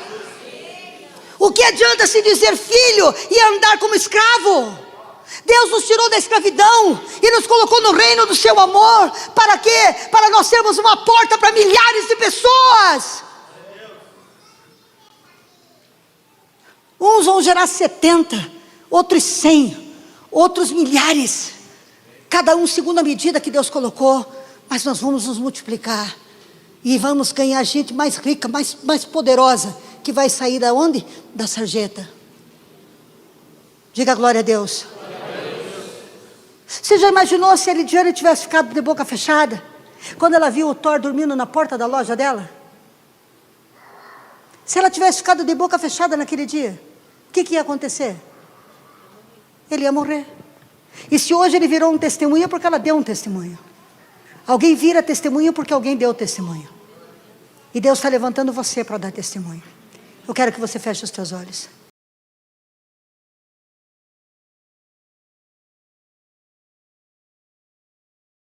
O que adianta se dizer filho e andar como escravo? Deus nos tirou da escravidão e nos colocou no reino do seu amor. Para quê? Para nós sermos uma porta para milhares de pessoas. Uns vão gerar 70, outros 100, outros milhares. Cada um segundo a medida que Deus colocou. Mas nós vamos nos multiplicar. E vamos ganhar gente mais rica, mais poderosa, que vai sair da onde? Da sarjeta. Diga glória a Deus. Você já imaginou se a Lidiane tivesse ficado de boca fechada, quando ela viu o Thor dormindo na porta da loja dela? Se ela tivesse ficado de boca fechada naquele dia, o que ia acontecer? Ele ia morrer. E se hoje ele virou um testemunho, é porque ela deu um testemunho. Alguém vira testemunho porque alguém deu testemunho. E Deus está levantando você para dar testemunho. Eu quero que você feche os teus olhos.